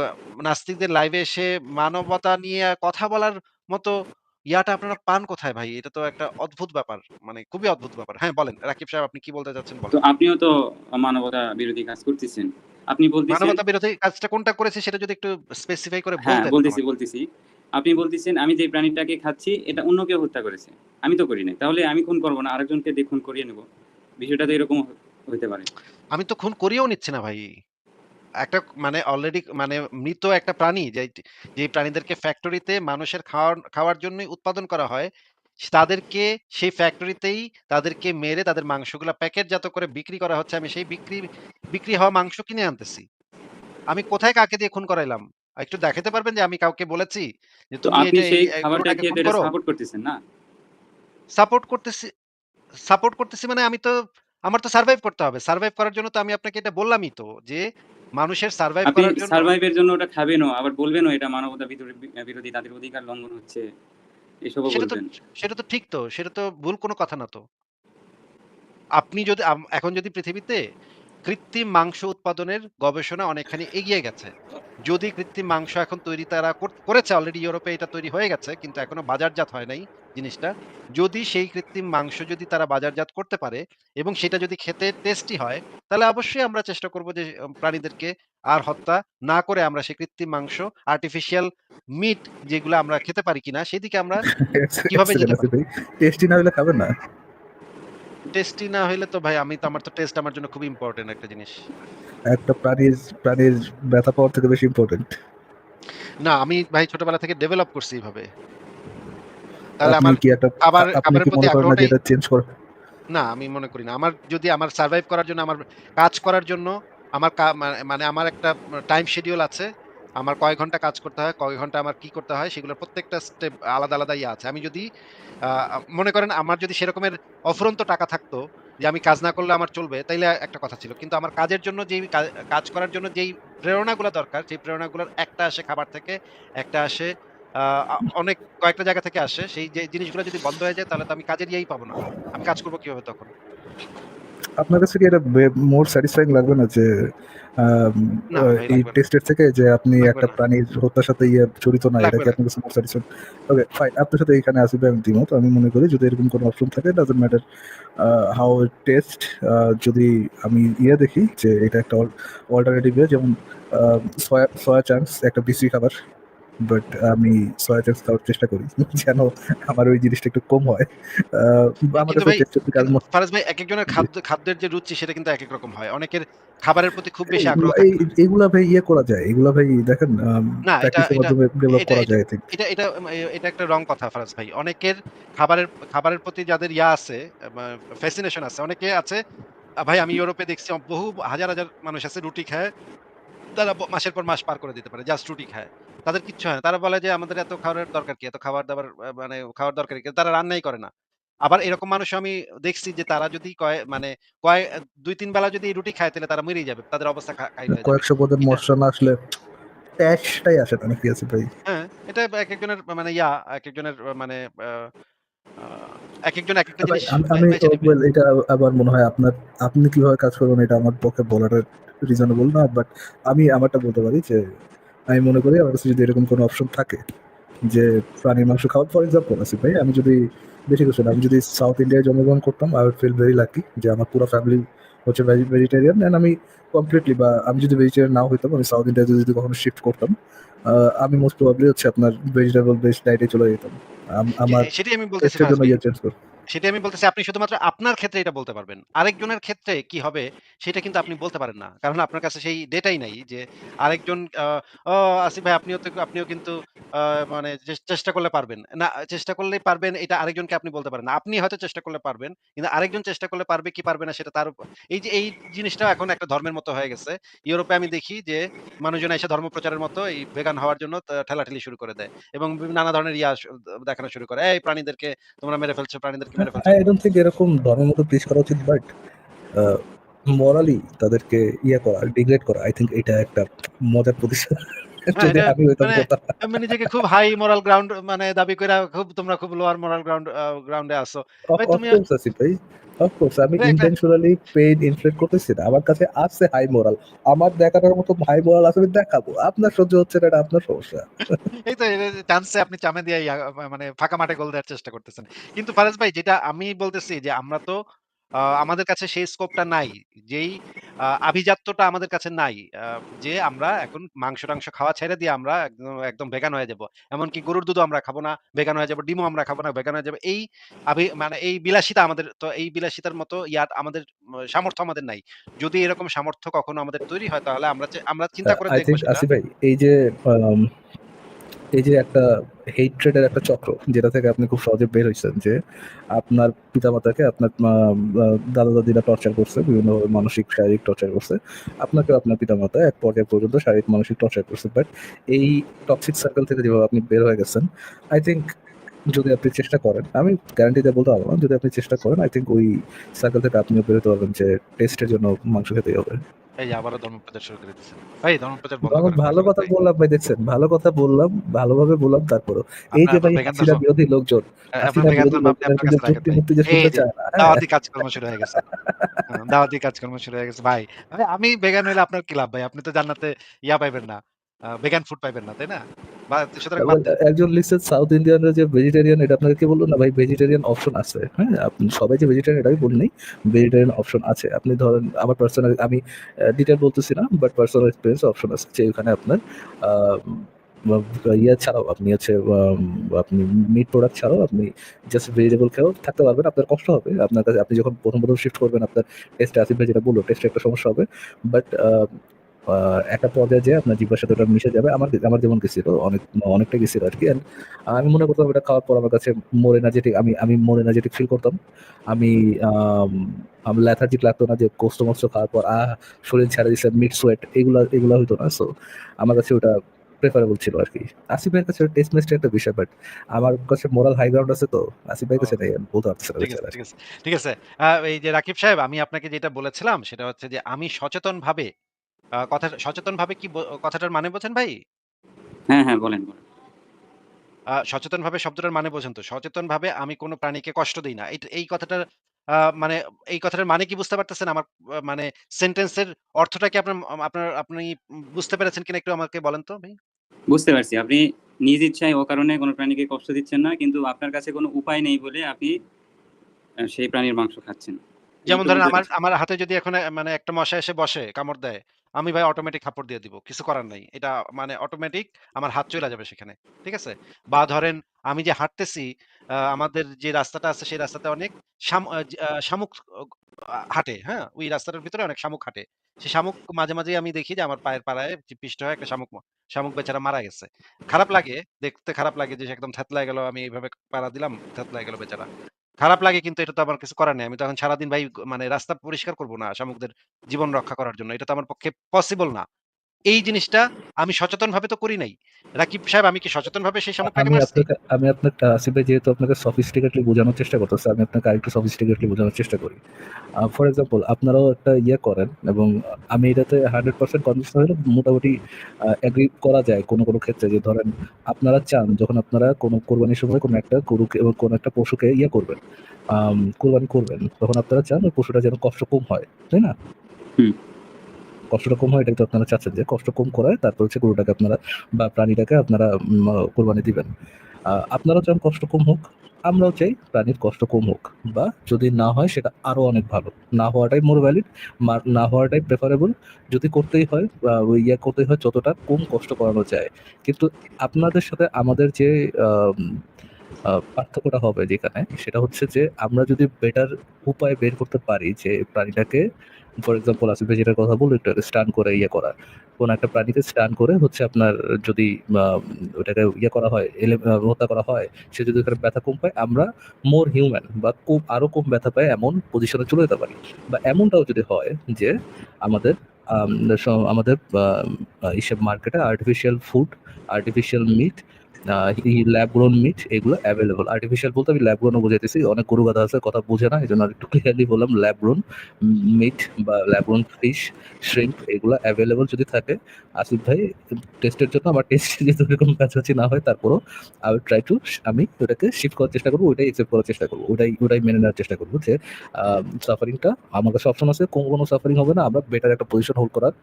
নাস্তিকদের লাইভে এসে মানবতা নিয়ে কথা বলার মতো ইয়াটা আপনারা পান কোথায় ভাই? এটা তো একটা অদ্ভুত ব্যাপার। মানে খুবই অদ্ভুত ব্যাপার। হ্যাঁ, বলেন। রাকিব সাহেব আপনি কি বলতে চাচ্ছেন তো বলেন। আপনিও তো মানবতা বিরোধী কাজ করতেছেন। আপনি বলতেছেন, মানবতা বিরোধী কাজটা কোনটা করেছি সেটা যদি একটু স্পেসিফাই করে হ্যাঁ বলতেন আমাকে। বলতেছি। আপনি বলতেছেন আমি যে প্রাণীটাকে খাচ্ছি এটা অন্য কেউ হত্যা করেছে, আমি তো করি নাই, তাহলে আমি খুন করবো না, আরেকজনকে দিয়ে খুন করিয়ে নেব? বিষয়টা তো এরকম হইতে পারে। আমি তো খুন করিয়েও নিচ্ছি না ভাই। একটা মানে অলরেডি মানে মৃত একটা প্রাণী যে প্রাণীদেরকে ফ্যাক্টরিতে মানুষের খাওয়ার জন্যই উৎপাদন করা হয়, তাদেরকে সেই ফ্যাক্টরিতেই তাদেরকে মেরে তাদের মাংসগুলা প্যাকেটজাত করে বিক্রি করা হচ্ছে। আমি সেই বিক্রি হওয়া মাংস কিনে আনতেছি। আমি কোথায় কাকে দিয়ে খুন করাইলাম? একটু দেখাতে পারবেন যে আমি কাউকে বলেছি যে তো তুমি আপনি এইটা এই সেই খাবারটা গরুটাকে খেয়ে তো খুন এটা করো? সাপোর্ট করতেছেন না? সাপোর্ট করতেছি সাপোর্ট করতেছি মানে আমার তো সারভাইভ করতে হবে। সারভাইভ করার জন্য তো আমি আপনাকে এটা বললামই তো যে মানুষের সারভাইভ আপনি করার জন্য সার্ভাইভের জন্য ওটা খাবেনও, আবার বলবেনও এটা মানবতা বিরোধী, তাদের অধিকার লঙ্ঘন হচ্ছে, এসবও সেটা তো বলবেন। সেটা তো ঠিক তো। সেটা তো ভুল কোনো কথা না তো। আপনি যদি এখন যদি পৃথিবীতে কৃত্রিম মাংস উৎপাদনের গবেষণা অনেকখানি এগিয়ে গেছে। যদি কৃত্রিম মাংস এখন তৈরি তারা করেছে অলরেডি, ইউরোপে এটা তৈরি হয়ে গেছে কিন্তু এখনো বাজারজাত হয় নাই জিনিসটা। যদি সেই কৃত্রিম মাংস যদি তারা বাজারজাত করতে পারে এবং সেটা যদি খেতে টেস্টি হয়, তাহলে অবশ্যই আমরা চেষ্টা করব যে প্রাণীদেরকে আর হত্যা না করে আমরা সেই কৃত্রিম মাংস, আর্টিফিশিয়াল মিট যেগুলো আমরা খেতে পারি কিনা সেদিকে আমরা কিভাবে যেতে পারি। টেস্টি না হলে খাবেন না? টেস্টি না হইলে তো ভাই আমার তো টেস্ট আমার জন্য খুব ইম্পোর্টেন্ট একটা জিনিস। একটা প্রাণীর ব্যথা পাওয়ার থেকে বেশি ইম্পর্টেন্ট। না আমি ভাই ছোটবেলা থেকে ডেভেলপ করছি এইভাবে। তাহলে আপনি আমার কি একটা আপনি খাবারের কি প্রতি মনে করেন না যে আগ্রহটাই এটা চেঞ্জ করা? না আমি মনে করি না। আমার সারভাইভ করার জন্য আমার কাজ করার জন্য আমার মানে আমার একটা টাইম শিডিউল আছে। আমার কয় ঘন্টা কাজ করতে হয়, কয় ঘন্টা আমার কি করতে হয় সেগুলোর প্রত্যেকটা স্টেপ আলাদা, আলাদা ইয়ে আছে। আমি যদি আ মনে করেন আমার যদি সেরকমের অফুরন্ত টাকা থাকতো যে আমি কাজ না করলে আমার চলবে, তাইলে একটা কথা ছিল। কিন্তু আমার কাজের জন্য যেই কাজ করার জন্য যেই প্রেরণাগুলা দরকার, সেই প্রেরণাগুলোর একটা আসে খাবার থেকে, একটা আসে আ আ অনেক কয়েকটা জায়গা থেকে আসে। সেই যে জিনিসগুলো যদি বন্ধ হয়ে যায় তাহলে তো আমি কাজের ইয়েই পাবো না। আমি কাজ করব কিভাবে তখন? আপনার কাছে কি এটা মোর স্যাটিসফাইং লাগবে না যে আম না ভাই এই লাগবে না। টেস্টের থেকে যে আপনি লাগবে একটা না। প্রাণীর হত্যার সাথে জড়িত না, এটা লাগবে কি না। আপনার কাছে মোর স্যাটিসফাইং? ওকে ফাইন, আপনার সাথে এখানে আসিফ ভাই আমি দ্বিমত। আমি মনে করি যদি এরকম কোনো অপশন থাকে doesn't matter how it test. যদি আমি দেখি যে এটা একটা অল্টারনেটিভ যেমন সয়া চাংস একটা বিশ্রী খাবার, বাট আমি সয়া চাংস খাওয়ার চেষ্টা করি যেন আমার ওই জিনিসটা একটু কম হয়। আমার কিন্তু কাছে ভাই টেস্টের থেকে কিন্তু ফারাজ ভাই একেকজনের খাদ্যের যে রুচি সেটা কিন্তু একেক রকম হয়। অনেকের খাবারের প্রতি খুব বেশি আগ্রহ থাকে না। এগুলা ভাই ইয়ে করা যায়, এগুলা ভাই দেখেন না, এটা প্র্যাকটিসের এটা মাধ্যমে ডেভেলপ এটা করা এটা যায় আই থিংক। এটা এটা এটা একটা রং কথা ফারাজ ভাই। অনেকের খাবারের প্রতি যাদের আছে, ফ্যাসিনেশন আছে। অনেকে আছে, ভাই আমি ইউরোপে দেখছি বহু হাজার, হাজার মানুষ আছে রুটি খায়। তারা মাসের পর মাস পার করে দিতে পারে। জাস্ট রুটি খায়। তাদের কিচ্ছু হয় না। তারা বলে যে আমাদের এত খাবারের দরকার কি? এত খাবার-দাবার মানে খাওয়ার দরকার কি? তারা রান্নাই করে না। আবার এরকম মানুষও আমি দেখছি যে তারা যদি কয় ২-৩ বেলা যদি রুটি খায় তাহলে তারা মরেই যাবে। তাদের অবস্থা কাহিল হয়ে যাবে। কয়েকশো পদের এটা মশলা না আসলে টেস্টটাই আসে না নাকি আছে ভাই? হ্যাঁ, এটা একেকজনের মানে একেকজনের মানে আ আ একেকজন একেকটা ভাই জিনিস আমি বেছে নিবে। ওয়েল এটা আবার মনে হয় আপনি কিভাবে কাজ করবেন এটা আমার পক্ষে বলাটা রিজনেবল না। বাট আমি আমারটা বলতে পারি যে আমি মনে করি আমার কাছে যদি এরকম কোনো অপশন থাকে যে প্রাণীর মাংস খাওয়া, ফর এক্সাম্পল আসিফ ভাই, আমি যদি বেশি কিছু না, আমি যদি সাউথ ইন্ডিয়ায় জন্মগ্রহণ করতাম I would feel very lucky যে আমার পুরো ফ্যামিলি হচ্ছে ভেজিটেরিয়ান, অ্যান্ড আমি কমপ্লিটলি, বা আমি যদি ভেজিটেরিয়ান নাও হইতাম, আমি সাউথ ইন্ডিয়াতে যদি কখনো শিফট করতাম, আমি মোস্ট প্রবাবলি হচ্ছে আপনার ভেজিটেবল বেসড ডায়েটে চলে যেতাম। আমার সেটাই আমি বলতেছি টেস্টের ফারাজ জন্য ভাই। ইয়ে চেঞ্জ করব। সেটাই আমি বলতেছি, আপনি শুধুমাত্র আপনার ক্ষেত্রে এটা বলতে পারবেন। আরেকজনের ক্ষেত্রে কি হবে সেটা কিন্তু আপনি বলতে পারেন না। কারণ আপনার কাছে সেই ডেটাই নাই যে আরেকজন "ও আসিফ ভাই আপনিও কিন্তু আ মানে চেষ্টা করলে পারবেন।" না, চেষ্টা করলেই পারবেন এটা আরেকজনকে আপনি বলতে পারেন না। আপনি হয়তো চেষ্টা করলে পারবেন। কিন্তু আরেকজন চেষ্টা করলে পারবে কি পারবে না সেটা তার উপর। এই জিনিসটা এখন একটা ধর্মের মতো হয়ে গেছে। ইউরোপে আমি দেখি যে মানুষজন এসে ধর্ম প্রচারের মতো এই ভেগান হওয়ার জন্য ঠেলাঠেলি শুরু করে দেয়। এবং নানা ধরনের দেখানো শুরু করে। এই প্রাণীদেরকে তোমরা মেরে ফেলছো, প্রাণীদেরকে মেরে ফেলছো। আই ডোন্ট থিংক এরকম ধর্মের মতো প্রিচ করা উচিত, বাট মোরালি তাদেরকে ইয়ে করা, ডিগ্রেড করা, আই থিংক এটা একটা মজার প্রতিষ্ঠান। হ্যাঁ, যদি এটা আমি হইতাম মানে কথা। নিজেকে খুব হাই মোরাল গ্রাউন্ড মানে দাবি কইরা তোমরা খুব লোয়ার মোরাল গ্রাউন্ডে আছো। ভাই তুমি অফকোর্স আসিফ ভাই, অফকোর্স আমি এটা একটা ইন্টেনশনালি পেইন ইনফ্লিক্ট করতেছি না। আমার কাছে আছে হাই মোরাল। আমার দেখানোর মতো হাই মোরাল আছে, আমি দেখাবো। আপনার সহ্য হচ্ছে না, এটা আপনার সমস্যা। এই তো চান্সে আপনি চামে দিয়ে মানে ফাঁকা মাঠে গোল দেওয়ার চেষ্টা করতেছেন। কিন্তু ফারাজ ভাই যেটা আমি বলতেছি যে আমরা তো আমাদের কাছে সেই স্কোপটা নাই। যেই আভিজাত্যটা আমাদের কাছে নাই। যে আমরা এখন মাংস-টাংস খাওয়া ছেড়ে দিয়ে আমরা একদম একদম ভেগান হয়ে যাবো। এমনকি গরুর দুধও আমরা খাবো না, ভেগান হয়ে যাবো। ডিমও আমরা খাবো না, ভেগান হয়ে যাবো। মানে এই বিলাসিতা আমাদের তো এই বিলাসিতার মতো আমাদের সামর্থ্য আমাদের নাই। যদি এরকম সামর্থ্য কখনো আমাদের তৈরি হয় তাহলে আমরা চিন্তা করে আই দেখব থিংক সেটা। আসিফ ভাই, আম এই যে একটা হেট্রেড এর একটা চক্র যেটা থেকে আপনি খুব সহজে বের হইছেন, যে আপনার পিতামাতাকে আপনার দাদা দাদিরা টর্চার করছে, বিভিন্ন মানসিক শারীরিক টর্চার করছে, আপনাকে আপনার পিতামাতা এক পর্যায়ে পর্যন্ত শারীরিক মানসিক টর্চার করছে, বাট এই টক্সিক সার্কেল থেকে যেভাবে আপনি বের হয়ে গেছেন, আই থিংক যদি আপনি চেষ্টা করেন, আমি গ্যারান্টি দিয়ে বলতে পারবো না, যদি আপনি চেষ্টা করেন আই থিংক ওই সার্কেল থেকে আপনিও বেরোতে পারবেন যে টেস্টের জন্য মাংস খেতেই হবে। এই যে আবারও ধর্মপ্রচার শুরু করে দিচ্ছেন। ভাই ধর্মপ্রচার বন্ধ করেন ভালো ধন্যবাদ কথা ভাই। বললাম ভাই, দেখছেন ভালো কথা বললাম, ভালোভাবে বললাম, তারপরও এই যে আপনার ভাই ভেগান হাসিনা ধর্ম বিরোধী লোকজন, আপনার হাসিনা ভেগান বিরোধী ধর্ম আপনি লোকজন আপনার কিন্তু কাছে রাখেন যুক্তি ভাই। মুক্তি যে এই শুনতে যে চায় না, হ্যাঁ। দাওয়াতি কাজকর্ম শুরু হয়ে গেছে। দাওয়াতি কাজকর্ম শুরু হয়ে গেছে ভাই। ভাই আমি ভেগান হইলে আপনার কি লাভ ভাই? আপনি তো জান্নাতে পাইবেন না। ভেগান ফুড পাইবেন না, তাই না? সুতরাং বাদ Well, দেন। একজন লিস্টেড সাউথ ইন্ডিয়ানরা যে ভেজিটেরিয়ান, এটা আপনাকে বললো না ভাই, ভেজিটেরিয়ান অপশন আছে, হ্যাঁ, আপনি সবাই যে ভেজিটেরিয়ান এটা আমি বলি নাই, ভেজিটেরিয়ান অপশন আছে। আপনি ধরেন আমার পার্সোনাল, আমি ডিটেল বলতেছি না, বাট পার্সোনাল এক্সপিরিয়েন্স অপশন আছে যে ওখানে আপনার আহ, ইয়ে ছাড়াও আপনি হচ্ছে আপনি মিট প্রোডাক্ট ছাড়াও আপনি জাস্ট ভেজিটেবল খেয়েও থাকতে পারবেন। আপনার কষ্ট হবে, আপনার কাছে আপনি যখন প্রথম শিফট করবেন আপনার টেস্টে, আসিফ ভাই যেটা বললো, টেস্টে একটা সমস্যা হবে, বাট একটা পর্যায়ে যেয়ে আপনার জিহ্বার সাথে ওটা মিশে যাবে। আমার যেমন গেছিল, অনেকটা গেছিল আরকি। অ্যান্ড আমি মনে করতাম এটা খাওয়ার পর আমার কাছে মোর এনার্জেটিক, আমি মোর এনার্জেটিক ফিল করতাম। আমি আম আমার লেথার্জিক লাগতো না যে গোস্ত-মোস্ত খাওয়ার পর শরীর ছেড়ে দিছে, মিড সোয়েট, এগুলা হইতো না। সো আমার কাছে ওটা প্রেফারেবল ছিল আরকি। আসিফ ভাইয়ের কাছে টেস্ট মেস্টের একটা বিষয়, বাট আমার কাছে মোরাল হাই গ্রাউন্ড আছে তো, আসিফ ভাইয়ের ও কাছে নাই, আমি বলতে পারতেছি না ঠিক আছে, বেচারা। ঠিক আছে, ঠিক আছে। এই যে রাকিব সাহেব আমি আপনাকে যেটা বলেছিলাম সেটা হচ্ছে যে আমি সচেতনভাবে সচেতনভাবে কি কথাটার মানে বোঝেন ভাই? হ্যাঁ, হ্যাঁ, বলেন, বলেন। সচেতনভাবে শব্দটার মানে বোঝেন তো? সচেতনভাবে আমি কোন প্রাণীকে কষ্ট দেই না। এই কথাটার আ মানে এই কথাটার মানে কি বুঝতে পারতেছেন? আমার মানে সেন্টেন্সের অর্থটা কি আপনি বুঝতে পেরেছেন কিনা একটু আমাকে বলেন তো ভাই? বুঝতে পারছি। আপনি নিজ ইচ্ছায় অকারণে কোনো প্রাণীকে কষ্ট দিচ্ছেন না। কিন্তু আপনার কাছে কোনো উপায় নেই বলে আপনি সেই প্রাণীর মাংস খাচ্ছেন। যেমন তো ধরেন বুঝতে আমার পেরেছি। আমার হাতে যদি এখন মানে একটা মশা এসে বসে, কামড় দেয়, আমি ভাই অটোমেটিক থাপ্পড় দিয়ে দিব। কিছু করার নাই। এটা মানে অটোমেটিক আমার হাত চইলা যাবে সেখানে। ঠিক আছে? বা ধরেন আমি যে হাঁটতেছি, আমাদের যে রাস্তাটা আছে সেই রাস্তাতে অনেক শামুক হাঁটে, হ্যাঁ? ওই রাস্তাটার ভিতরে অনেক শামুক হাঁটে। সেই শামুক মাঝে, মাঝেই আমি দেখি যে আমার পায়ের পাড়ায় পিষ্ট হয়ে একটা শামুক বেচারা মারা গেছে। খারাপ লাগে, দেখতে খারাপ লাগে যে সে একদম থ্যাতলায় গেল। আমি এভাবে পাড়া দিলাম, থ্যাতলায় গেল বেচারা। খারাপ লাগে কিন্তু এটা তো আমার কিছু করার নেই। আমি তো এখন সারাদিন ভাই মানে রাস্তা পরিষ্কার করব না শামুকদের জীবন রক্ষা করার জন্য। এটা তো আমার পক্ষে পসিবল না। এই জিনিসটা আমি সচেতনভাবে তো করি নাই। রাকিব সাহেব, আমি কি সচেতনভাবে সেই শামুকটাকে মারছি? আমি আপনাকে আসিফ ভাই যেহেতু আপনাকে সফিস্টিকেটলি বোঝানোর চেষ্টা করতেছে, আমি আপনাকে আরেকটু সফিস্টিকেটলি বোঝানোর চেষ্টা করি। ফর এক্সাম্পল আপনারাও একটা ইয়ে করেন, এবং আমি এটাতে 100% কনভিন্স হলে মোটামুটি এগ্রি করা যায় কোনো কোনো ক্ষেত্রে, যে ধরেন আপনারা চান যখন আপনারা কোনো কোরবানির সময় কোনো একটা গরুকে এবং কোনো একটা পশুকে ইয়ে করবেন, কোরবানি করবেন, তখন আপনারা চান ওই পশুটা যেন কষ্ট কম হয়, তাই না? হুম। কষ্টটা কম হয়, এটাই তো আপনারা চাচ্ছেন, যে কষ্ট কম করায় তারপর হচ্ছে গরুটাকে আপনারা বা প্রাণীটাকে আপনারা কোরবানি দিবেন। আপনারাও চান কষ্ট কম হোক, আমরাও চাই প্রাণীর কষ্ট কম হোক, বা যদি না হয় সেটা আরো অনেক ভালো। না হওয়াটাই মোর ভ্যালিড, না হওয়াটাই প্রেফারেবল। যদি করতেই হয় ওই ইয়ে করতেই হয়, যতটা কম কষ্ট করানো যায়। কিন্তু আপনাদের সাথে আমাদের যে আম, পার্থক্যটা হবে যেখানে, সেটা হচ্ছে যে আমরা যদি বেটার উপায় বের করতে পারি যে প্রাণীটাকে, ফর এক্সাম্পল আসিফ ভাই যেটার কথা বললো, একটু স্টান করে ইয়ে করা, কোন একটা প্রাণীকে স্টান করে হচ্ছে আপনার যদি ওটাকে ইয়ে করা হয়, হত্যা করা হয়, সে যদি ওখানে ব্যথা কম পায়, আমরা মোর হিউম্যান বা আরো কম ব্যথা পায় এমন পজিশনে চলে যেতে পারি। বা এমনটাও যদি হয় যে আমাদের আম, আমাদের এইসব মার্কেটে artificial food, artificial meat, lab grown meat এগুলো অ্যাভেলেবল। আর্টিফিশিয়াল বলতে আমি ল্যাব গ্রোনও বুঝাইতেছি, অনেক গরু গাধা আছে কথা বোঝে না, এই জন্য একটু ক্লিয়ারলি বললাম ল্যাব গ্রোন মিট বা ল্যাব গ্রোন ফিশ, শ্রিম্প এগুলো অ্যাভেলেবল যদি থাকে, আসিফ ভাই টেস্টের জন্য আমার টেস্ট যদি এরকম কাছাকাছি না হয়, তারপরও আই ট্রাই টু, আমি ওটাকে শিফট করার চেষ্টা করবো, ওইটাই একসেপ্ট করার চেষ্টা করবো, ওটাই মেনে নেওয়ার চেষ্টা করবো যে সাফারিংটা আমার কাছে অপশন আছে, কোনো সাফারিং হবে না, আমরা বেটার একটা পজিশন হোল্ড করার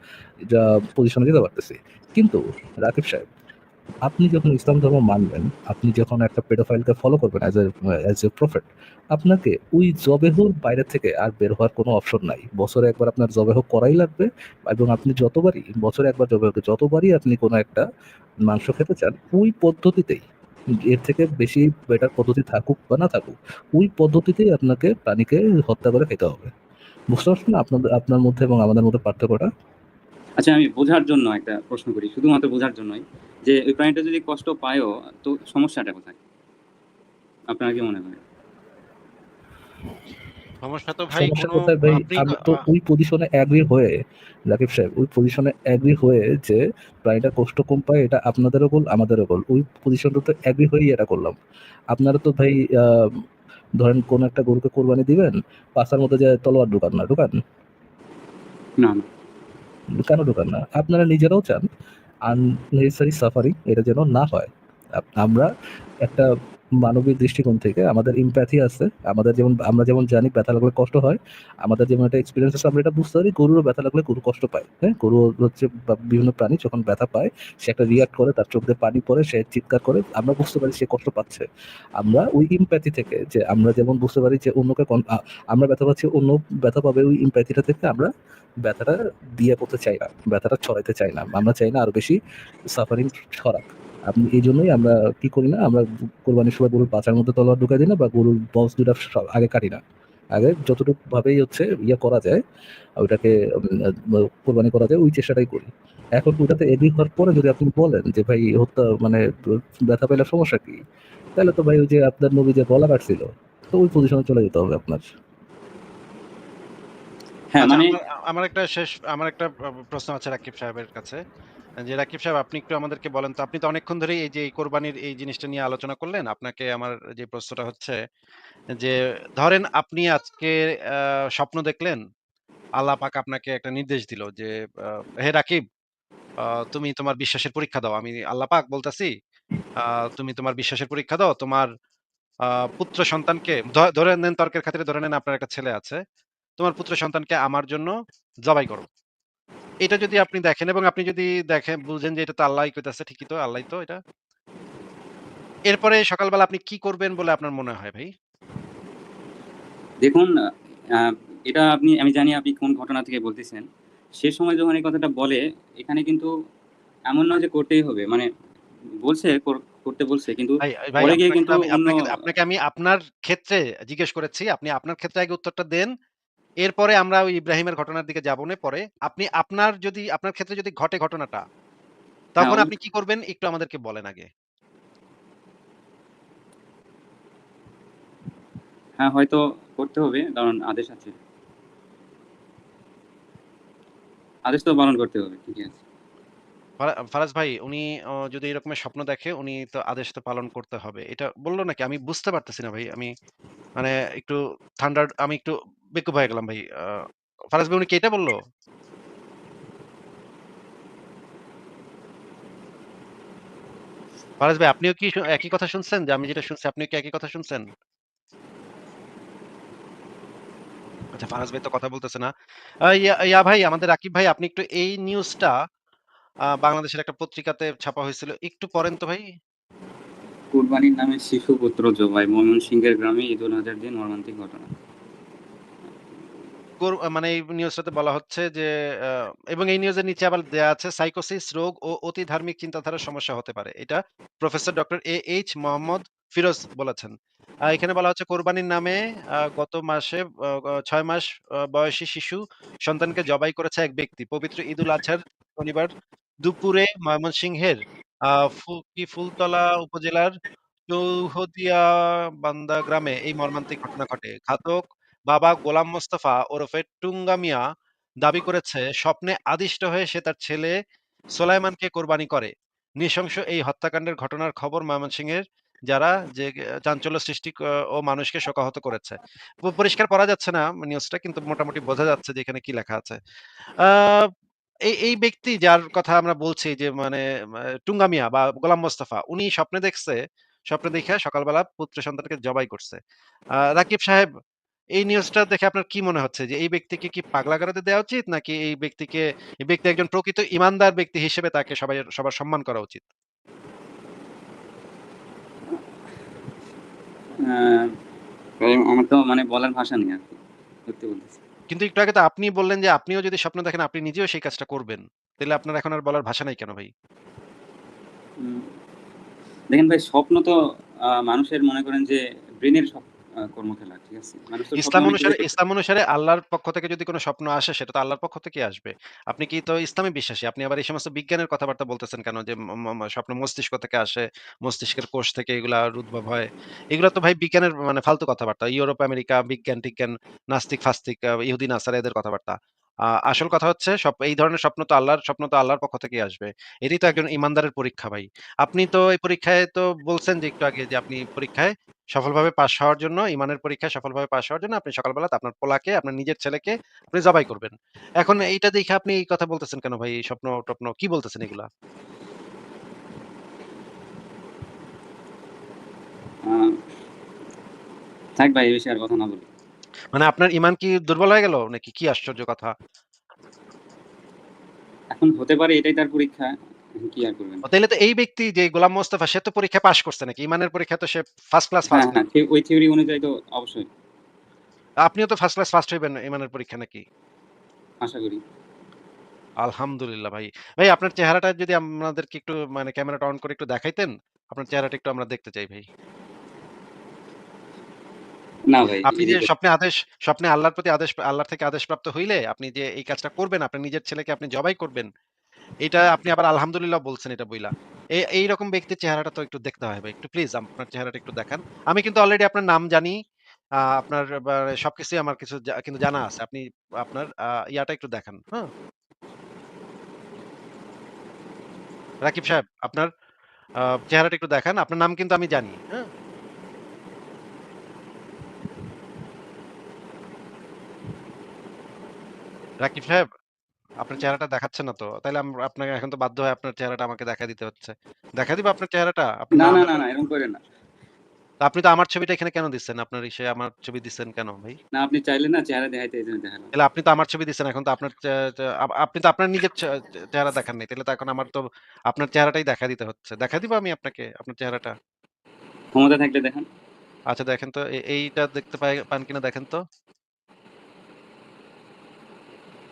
যা পজিশনে যেতে পারতেছি। কিন্তু রাকিব সাহেব, আপনি যখন ইসলাম ধর্ম মানবেন, আপনি যখন একটা পেডোফাইলকে ফলো করবেন অ্যাজ এ প্রফেট, আপনাকে ওই জবেহুর বাইরে থেকে আর বের হওয়ার কোনো অপশন নাই। বছরে একবার আপনার জবেহ করাই লাগবে, এবং আপনি বছরে একবার জবেহকে যতবারই আপনি কোনো একটা মাংস খেতে চান, ওই পদ্ধতিতেই, এর থেকে বেশি বেটার পদ্ধতি থাকুক বা না থাকুক, ওই পদ্ধতিতেই আপনাকে প্রাণীকে হত্যা করে খেতে হবে। বুঝতে পারছেন না আপনার মধ্যে এবং আমাদের মধ্যে পার্থক্যটা? আচ্ছা, আমি বোঝার জন্য একটা প্রশ্ন করি, শুধুমাত্র বোঝার জন্যই, যে ওই প্রাণীটা যদি কষ্ট পায়ও, তো সমস্যাটা কোথায়? আপনার কি মনে হয়? সমস্যা তো ভাই সমস্যা কোনো কোথায় ভাই? আপনি আমরা তো ওই পজিশনে অ্যাগ্রি হয়ে, রাকিব সাহেব, ওই পজিশনে অ্যাগ্রি হয়ে যে প্রাণীটা কষ্ট কম পায়, এটা আপনাদেরও গোল আমাদেরও গোল, ওই পজিশনটাতে অ্যাগ্রি হয়েই এটা করলাম। আপনারা তো ভাই ধরেন কোন একটা গরুকে কোরবানি দিবেন, পাশার মধ্যে যে তলোয়ার ঢুকান না, ঢুকান? না, না। কেন ঢুকান না? আপনারা নিজেরাও চান আননেসেসারি সাফারিং এটা যেন না হয়। আমরা একটা মানবিক দৃষ্টিকোণ থেকে আমাদের ইমপ্যাথি আছে, আমরা যেমন জানি ব্যথা লাগলে কষ্ট হয়, আমাদের যেমন একটা এক্সপিরিয়েন্স আছে, আমরা এটা বুঝতে পারি গরুরও ব্যথা লাগলে গরু কষ্ট পায়। হ্যাঁ, গরু হচ্ছে বিভিন্ন প্রাণী যখন ব্যথা পায়, সে একটা রিয়াক্ট করে, তার চোখ দিয়ে পানি পড়ে, সে চিৎকার করে, আমরা বুঝতে পারি সে কষ্ট পাচ্ছে। আমরা ওই ইমপ্যাথি থেকে, যে আমরা যেমন বুঝতে পারি যে অন্যকে আমরা ব্যথা পাচ্ছি, অন্য ব্যথা পাবে, ওই ইমপ্যাথিটা থেকে আমরা ব্যথাটা দিয়ে করতে চাই না, ব্যথাটা ছড়াইতে চাই না, আমরা চাই না আরো বেশি সাফারিং ছড়াক। আপনি এই জন্যই আমরা কি করি না, আমরা কোরবানির সময় গরুর পাছার মধ্যে তলোয়ার ঢুকাই দিই না, বা গরুর বলস দুটা আগে কাটি না। আগে যতটুকু ভাবেই হচ্ছে ইয়ে করা যায়, ওইটাকে কোরবানি করা যায়, ওই চেষ্টাটাই করি। এখন ওইটাতে এগ্রি হওয়ার পরে যদি আপনি বলেন যে ভাই হত্যা মানে ব্যথা পেলে সমস্যা কি, তাহলে তো ভাই ওই যে আপনার নবী যে গলা কাটছিল, তো ওই পজিশনে চলে যেতে হবে আপনার। হ্যাঁ, আচ্ছা, মানে আমার একটা প্রশ্ন আছে রাকিব সাহেবের কাছে। যে রাকিব সাহেব, আপনি একটু আমাদেরকে বলেন তো, আপনি তো অনেকক্ষণ ধরেই এই যে এই কোরবানির এই জিনিসটা নিয়ে আলোচনা করলেন। আপনাকে আমার যে প্রশ্নটা হচ্ছে যে, ধরেন আপনি আজকে স্বপ্ন দেখলেন, আল্লাহ পাক আপনাকে একটা নির্দেশ দিল যে, হে রাকিব, আ তুমি তোমার বিশ্বাসের পরীক্ষা দাও। আমি আল্লাহ পাক বলতেছি, আ তুমি তোমার বিশ্বাসের পরীক্ষা দাও। তোমার আ পুত্র সন্তানকে ধরে নেন, তর্কের খাতিরে ধরে নেন আপনার একটা ছেলে আছে। তোমার পুত্র সন্তানকে আমার জন্য জবাই করো। এটা যদি আপনি দেখেন এবং আপনি যদি দেখেন বুঝেন যে এটা তো আল্লাহই কইতাছে, ঠিকই তো আল্লাহই তো এটা। এরপরে সকালবেলা আপনি কি করবেন বলে আপনার মনে হয় ভাই? দেখুন, এটা আমি জানি আপনি কোন ঘটনা থেকে বলতেছেন। সে সময় যখন এই কথাটা বলে, এখানে কিন্তু এমন নয় যে করতেই হবে। মানে বলছে করতে বলছে, কিন্তু ভাই পরে গিয়ে আপনাকে তো কিন্তু আমি অন্য আপনাকে আমি আপনার ক্ষেত্রে জিজ্ঞেস করেছি। আপনি আপনার ক্ষেত্রে আগে উত্তরটা দেন। এরপরে আমরা ওই ইব্রাহিমের ঘটনার দিকে যাবনে পরে। আপনি আপনার ক্ষেত্রে যদি ঘটে ঘটনাটা, হ্যাঁ, তখন আপনি কি করবেন একটু আমাদেরকে বলেন আগে। হ্যাঁ, হয়তো করতে হবে, কারণ আদেশ আছে। আদেশ তো পালন করতে হবে। ঠিকই আছে। ফারাজ ভাই উনি যদি এরকমের স্বপ্ন দেখে উনি তো আদেশ তো পালন করতে হবে। এটা বলল নাকি? আমি বুঝতে পারতেছি না ভাই। আমি মানে একটু আমি একটু বেকুব হয়ে গেলাম ভাই। ফারাজ ভাই উনি কি এটা বলল? ফারাজ ভাই আপনিও কি একই কথা শুনছেন? যে আমি যেটা শুনছি আপনিও কি একই কথা শুনছেন? আচ্ছা ফারাজ ভাই তো কথা বলতেছে না। ইয়া ভাই আমাদের রাকিব ভাই আপনি একটু এই নিউজটা বাংলাদেশের একটা পত্রিকাতে ছাপা হয়েছিল। একটু পড়েন তো ভাই। কুরবানির নামে শিশু পুত্র জবাই, ময়মনসিংহের গ্রামে ঈদুল আজহার দিন মর্মান্তিক ঘটনা। মানে এই নিউজটাতে বলা হচ্ছে যে আ এবং এই নিউজের নিচে আবার দেয়া আছে সাইকোসিস রোগ ও অতি ধার্মিক চিন্তাধারার সমস্যা হতে পারে। এটা professor doctor H Mohammad Firoz বলেছেন। এখানে বলা হচ্ছে কোরবানির নামে গত মাসে ৬ মাস বয়সী শিশু সন্তানকে জবাই করেছে এক ব্যক্তি। পবিত্র ঈদুল আজহার শনিবার দুপুরে ময়মনসিংহের আ ফুলতলা উপজেলার চৌহদিয়া বান্দা গ্রামে এই মর্মান্তিক ঘটনা ঘটে। ঘাতক বাবা গোলাম মোস্তফা ওরফে টুঙ্গা মিয়া দাবি করেছে স্বপ্নে আদিষ্ট হয়ে সে তার ছেলে সোলাইমানকে কোরবানি করে। নৃশংস এই হত্যাকাণ্ডের ঘটনার খবর ময়মনসিংহের যারা যে চাঞ্চল্য সৃষ্টি ও মানুষকে শোকাহত করেছে। পরিষ্কার পড়া যাচ্ছে না নিউজটা কিন্তু মোটামুটি বোঝা যাচ্ছে যে এখানে কি লেখা আছে। আহ এই ব্যক্তি যার কথা আমরা বলছি যে মানে টুঙ্গা মিয়া বা গোলাম মোস্তফা উনি স্বপ্নে দেখে সকালবেলা পুত্র সন্তানকে জবাই করছে। রাকিব সাহেব এই নিউজটা দেখে আপনার কি মনে হচ্ছে যে এই ব্যক্তিকে কি পাগলা গারদে দেওয়া উচিত নাকি এই ব্যক্তি একজন প্রকৃত ইমানদার ব্যক্তি হিসেবে তাকে সবার সম্মান করা উচিত? আহ, আমার তো মানে বলার ভাষা নেই আর কি, সত্যি বলতেছি। কিন্তু একটু আগে তো আপনি বললেন যে আপনিও যদি স্বপ্ন দেখেন আপনি নিজেও সেই কাজটা করবেন। তাহলে আপনার এখন আর বলার ভাষা নাই কেন ভাই? উম, দেখেন ভাই, স্বপ্ন তো মানুষের মনে করেন যে ব্রেনের সব কর্মখেলা। ঠিক আছে, মানুষ তো স্বপ্ন অনেক কিছু করতে। ইসলাম অনুসারে আল্লাহর পক্ষ থেকে যদি কোনো স্বপ্ন আসে সেটা তো আল্লাহর পক্ষ থেকেই আসবে। আপনি কি তো ইসলামে বিশ্বাসী? আপনি আবার এই সমস্ত বিজ্ঞানের কথাবার্তা বলতেছেন কেন? যে ম ম স্বপ্ন মস্তিষ্ক থেকে আসে, মস্তিষ্কের কোষ থেকে এগুলার উদ্ভব হয়। এগুলা তো ভাই বিজ্ঞানের মানে ফালতু কথাবার্তা। ইউরোপ, আমেরিকা, বিজ্ঞান-টিজ্ঞান, নাস্তিক-ফাস্তিক, ইহুদি নাসারা এদের কথাবার্তা। আসল কথা হচ্ছে এই ধরনের স্বপ্ন তো আল্লাহর পক্ষ থেকেই আসবে। এটাই তো একজন ইমানদারের পরীক্ষা ভাই। আপনি তো এই পরীক্ষায় তো বলছেন যে একটু আগে যে আপনি পরীক্ষায় সফলভাবে পাস হওয়ার জন্য ইমানের পরীক্ষায় সফলভাবে পাস হওয়ার জন্য আপনি সকালবেলা আপনার পোলাকে, আপনার নিজের ছেলেকে আপনি জবাই করবেন। এখন এইটা দেখে আপনি এই কথা বলতেছেন কেন ভাই? এই স্বপ্ন-টপ্ন কি বলতেছেন এগুলা? আহ, থাক ভাই, এই বিষয়ে আর কথা না বলি। মানে আপনার ঈমান কি দুর্বল হয়ে গেল? নাকি কি আশ্চর্য কথা? এখন হতে পারে এটাই তার পরীক্ষা, এখন কি আর করবেন। তাইলে তো এই ব্যক্তি যে গোলাম মোস্তফা সে তো পরীক্ষায় পাস করছে নাকি? ঈমানের পরীক্ষায় তো সে ফার্স্ট ক্লাস হ্যাঁ, ফার্স্ট হ্যাঁ, নাকি? ঠিক ওই থিওরি অনুযায়ী তো অবশ্যই। আপনিও তো ফার্স্ট ক্লাস ফার্স্ট হইবেন ঈমানের পরীক্ষা নাকি? আশা করি। আলহামদুলিল্লাহ ভাই। ভাই আপনার চেহারাটা যদি আমাদেরকে একটু মানে ক্যামেরাটা অন করে একটু দেখাইতেন, আপনার চেহারাটা একটু আমরা দেখতে চাই ভাই। না ভাই, আপনি যে স্বপ্নে আল্লাহর থেকে আদেশপ্রাপ্ত হইলে আপনি যে এই কাজটা করবেন, আপনার নিজের ছেলেকে আপনি জবাই করবেন, এটা আপনি আবার আলহামদুলিল্লাহ বলছেন এটা বইলা। এইরকম ব্যক্তির চেহারাটা তো একটু দেখতে হয় ভাই। একটু প্লিজ আপনার চেহারাটা একটু দেখান। আমি কিন্তু অলরেডি আপনার নাম জানি। আপনার সবকিছুই আমার কিছু কিন্তু জানা আছে। আপনি আপনার ইয়াটা একটু দেখান, হ্যাঁ? রাকিব সাহেব আপনার আ চেহারাটা একটু দেখান। আপনার নাম কিন্তু আমি জানি, হ্যাঁ? রাকিব সাহেব আপনার চেহারাটা দেখাচ্ছে না তো। তাইলে আপনাকে এখন তো বাধ্য হয়ে আপনার চেহারাটা আমাকে দেখায় দিতে হচ্ছে। দেখায় দিব আপনার চেহারাটা? আপনার না, নাম না, না, এখন না, এরকম করেন না। তো আপনি তো আমার ছবিটা এখানে কেন দিচ্ছেন? আপনার ইসে আমার ছবি দিচ্ছেন কেন ভাই? না, আপনি চাইলেন না চেহারা দেখাইতে, এই জন্য দেখালাম। তাহলে আপনি তো আমার ছবি দিচ্ছেন। এখন তো আপনার চে চে আপনি তো আপনার নিজের চেহারা দেখান নাই। তাহলে তো এখন আমার তো আপনার চেহারাটাই দেখায় দিতে হচ্ছে। দেখায় দিব আমি আপনাকে আপনার চেহারাটা? ক্ষমতা থাকলে দেখান। আচ্ছা দেখেন তো এইটা দেখতে পান কিনা দেখেন তো?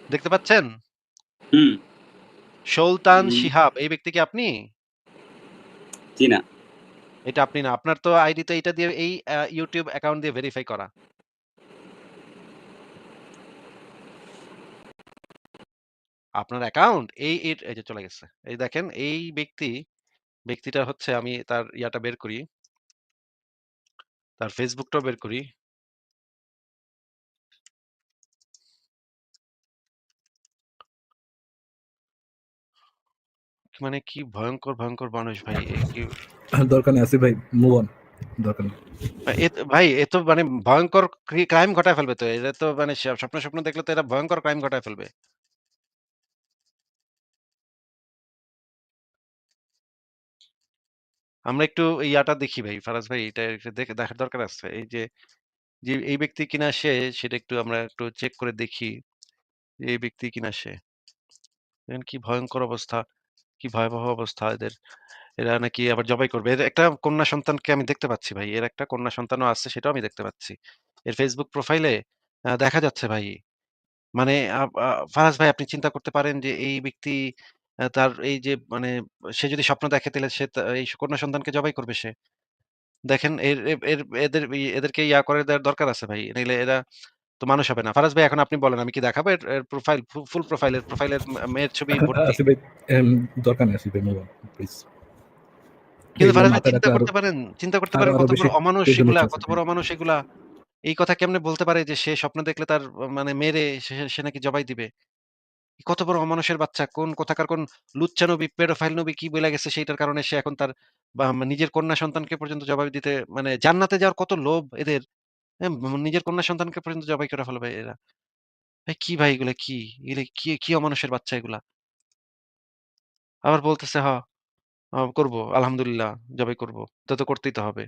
দেখতে পাচ্ছেন? হুম। সুলতান উম, শিহাব এই ব্যক্তি কি আপনি? জি না। এটা আপনি না। আপনার তো আইডি তো এইটা দিয়ে এই YouTube অ্যাকাউন্ট দিয়ে ভেরিফাই করা। আপনার অ্যাকাউন্ট এই যে চলে গেছে। এই দেখেন এই ব্যক্তিটা হচ্ছে আমি তার ইয়াটা বের করি। তার ফেসবুকটাও বের করি। মানে কি ভয়ংকর, ভয়ংকর মানুষ ভাই। এ কি দরকার নেই আসিফ ভাই, মুভ অন, দরকার নেই। ভাই এ তো মানে ভয়ংকর ক্রাইম ঘটায় ফেলবে তো। এরা তো মানে স্বপ্ন দেখলে তো এরা ভয়ংকর ক্রাইম ঘটায় ফেলবে। আমরা একটু এই ইয়াটা দেখি ভাই, ফারাজ ভাই এটা একটু দেখার দরকার আছে। এই যে, এই ব্যক্তি কিনা সে সেটা একটু আমরা একটু চেক করে দেখি যে এই ব্যক্তি কিনা সে। দেখেন কি ভয়ংকর অবস্থা, কি ভয়াবহ অবস্থা এদের। এরা নাকি আবার জবাই করবে। এর একটা কন্যা সন্তানকে আমি দেখতে পাচ্ছি ভাই। এর একটা কন্যা সন্তানও আছে সেটাও আমি দেখতে পাচ্ছি। এর Facebook প্রোফাইলে দেখা যাচ্ছে ভাই। মানে আ আ ফারাজ ভাই আপনি চিন্তা করতে পারেন যে এই ব্যক্তি তার এই যে মানে সে যদি স্বপ্ন দেখে তাহলে সে এই কন্যা সন্তানকে জবাই করবে সে। দেখেন এর এর এর এদেরকে ইয়া করে দেওয়ার দরকার আছে ভাই। নাইলে এরা তো মানুষ হবে না। ফারাজ ভাই এখন আপনি বলেন আমি কি দেখাবো এর প্রোফাইল ফুল প্রোফাইলের মেয়ের ছবি ভর্তি। আসিফ ভাই, দরকার নেই আসিফ ভাই, মুভ অন প্লিজ। কিন্তু এইগুলো ফারাজ ভাই মাথায় রাখলে আরো চিন্তা করতে আরো পারেন আরো কত বেশি বড় অমানুষ টেনশন এগুলা, হচ্ছে কত আসিফ ভাই। বড় অমানুষ এগুলা। এই কথা কেমনে বলতে পারে যে সে স্বপ্ন দেখলে তার মানে মেরে সে নাকি জবাই দিবে। কত বড় অমানুষের বাচ্চা, কোন কোথাকার কোন লুচ্চা নবী, পেডোফাইল নবী কি বইলা গেছে সেইটার কারণে সে এখন তার নিজের কন্যা সন্তানকে পর্যন্ত জবাই দিতে মানে জান্নাতে যাওয়ার কত লোভ এদের। নিজের কন্যা সন্তানকে পর্যন্ত জবাই করে ফেলবে এরা। ভাই কি ভাই এগুলা কি? এগুলা কি অমানুষের বাচ্চা এগুলা। আবার বলতেছে করব আলহামদুলিল্লাহ জবাই করব। তো করতেই তো হবে।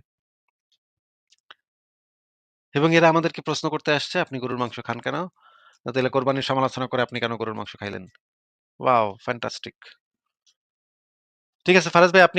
এবং এরা আমাদেরকে প্রশ্ন করতে আসছে, "আপনি গরুর মাংস খান কেন?" তাইলে কোরবানির সমালোচনা করে আপনি কেন গরুর মাংস খাইলেন? ওয়াও! ফ্যান্টাস্টিক। ঠিক আছে ফারাজ ভাই আপনি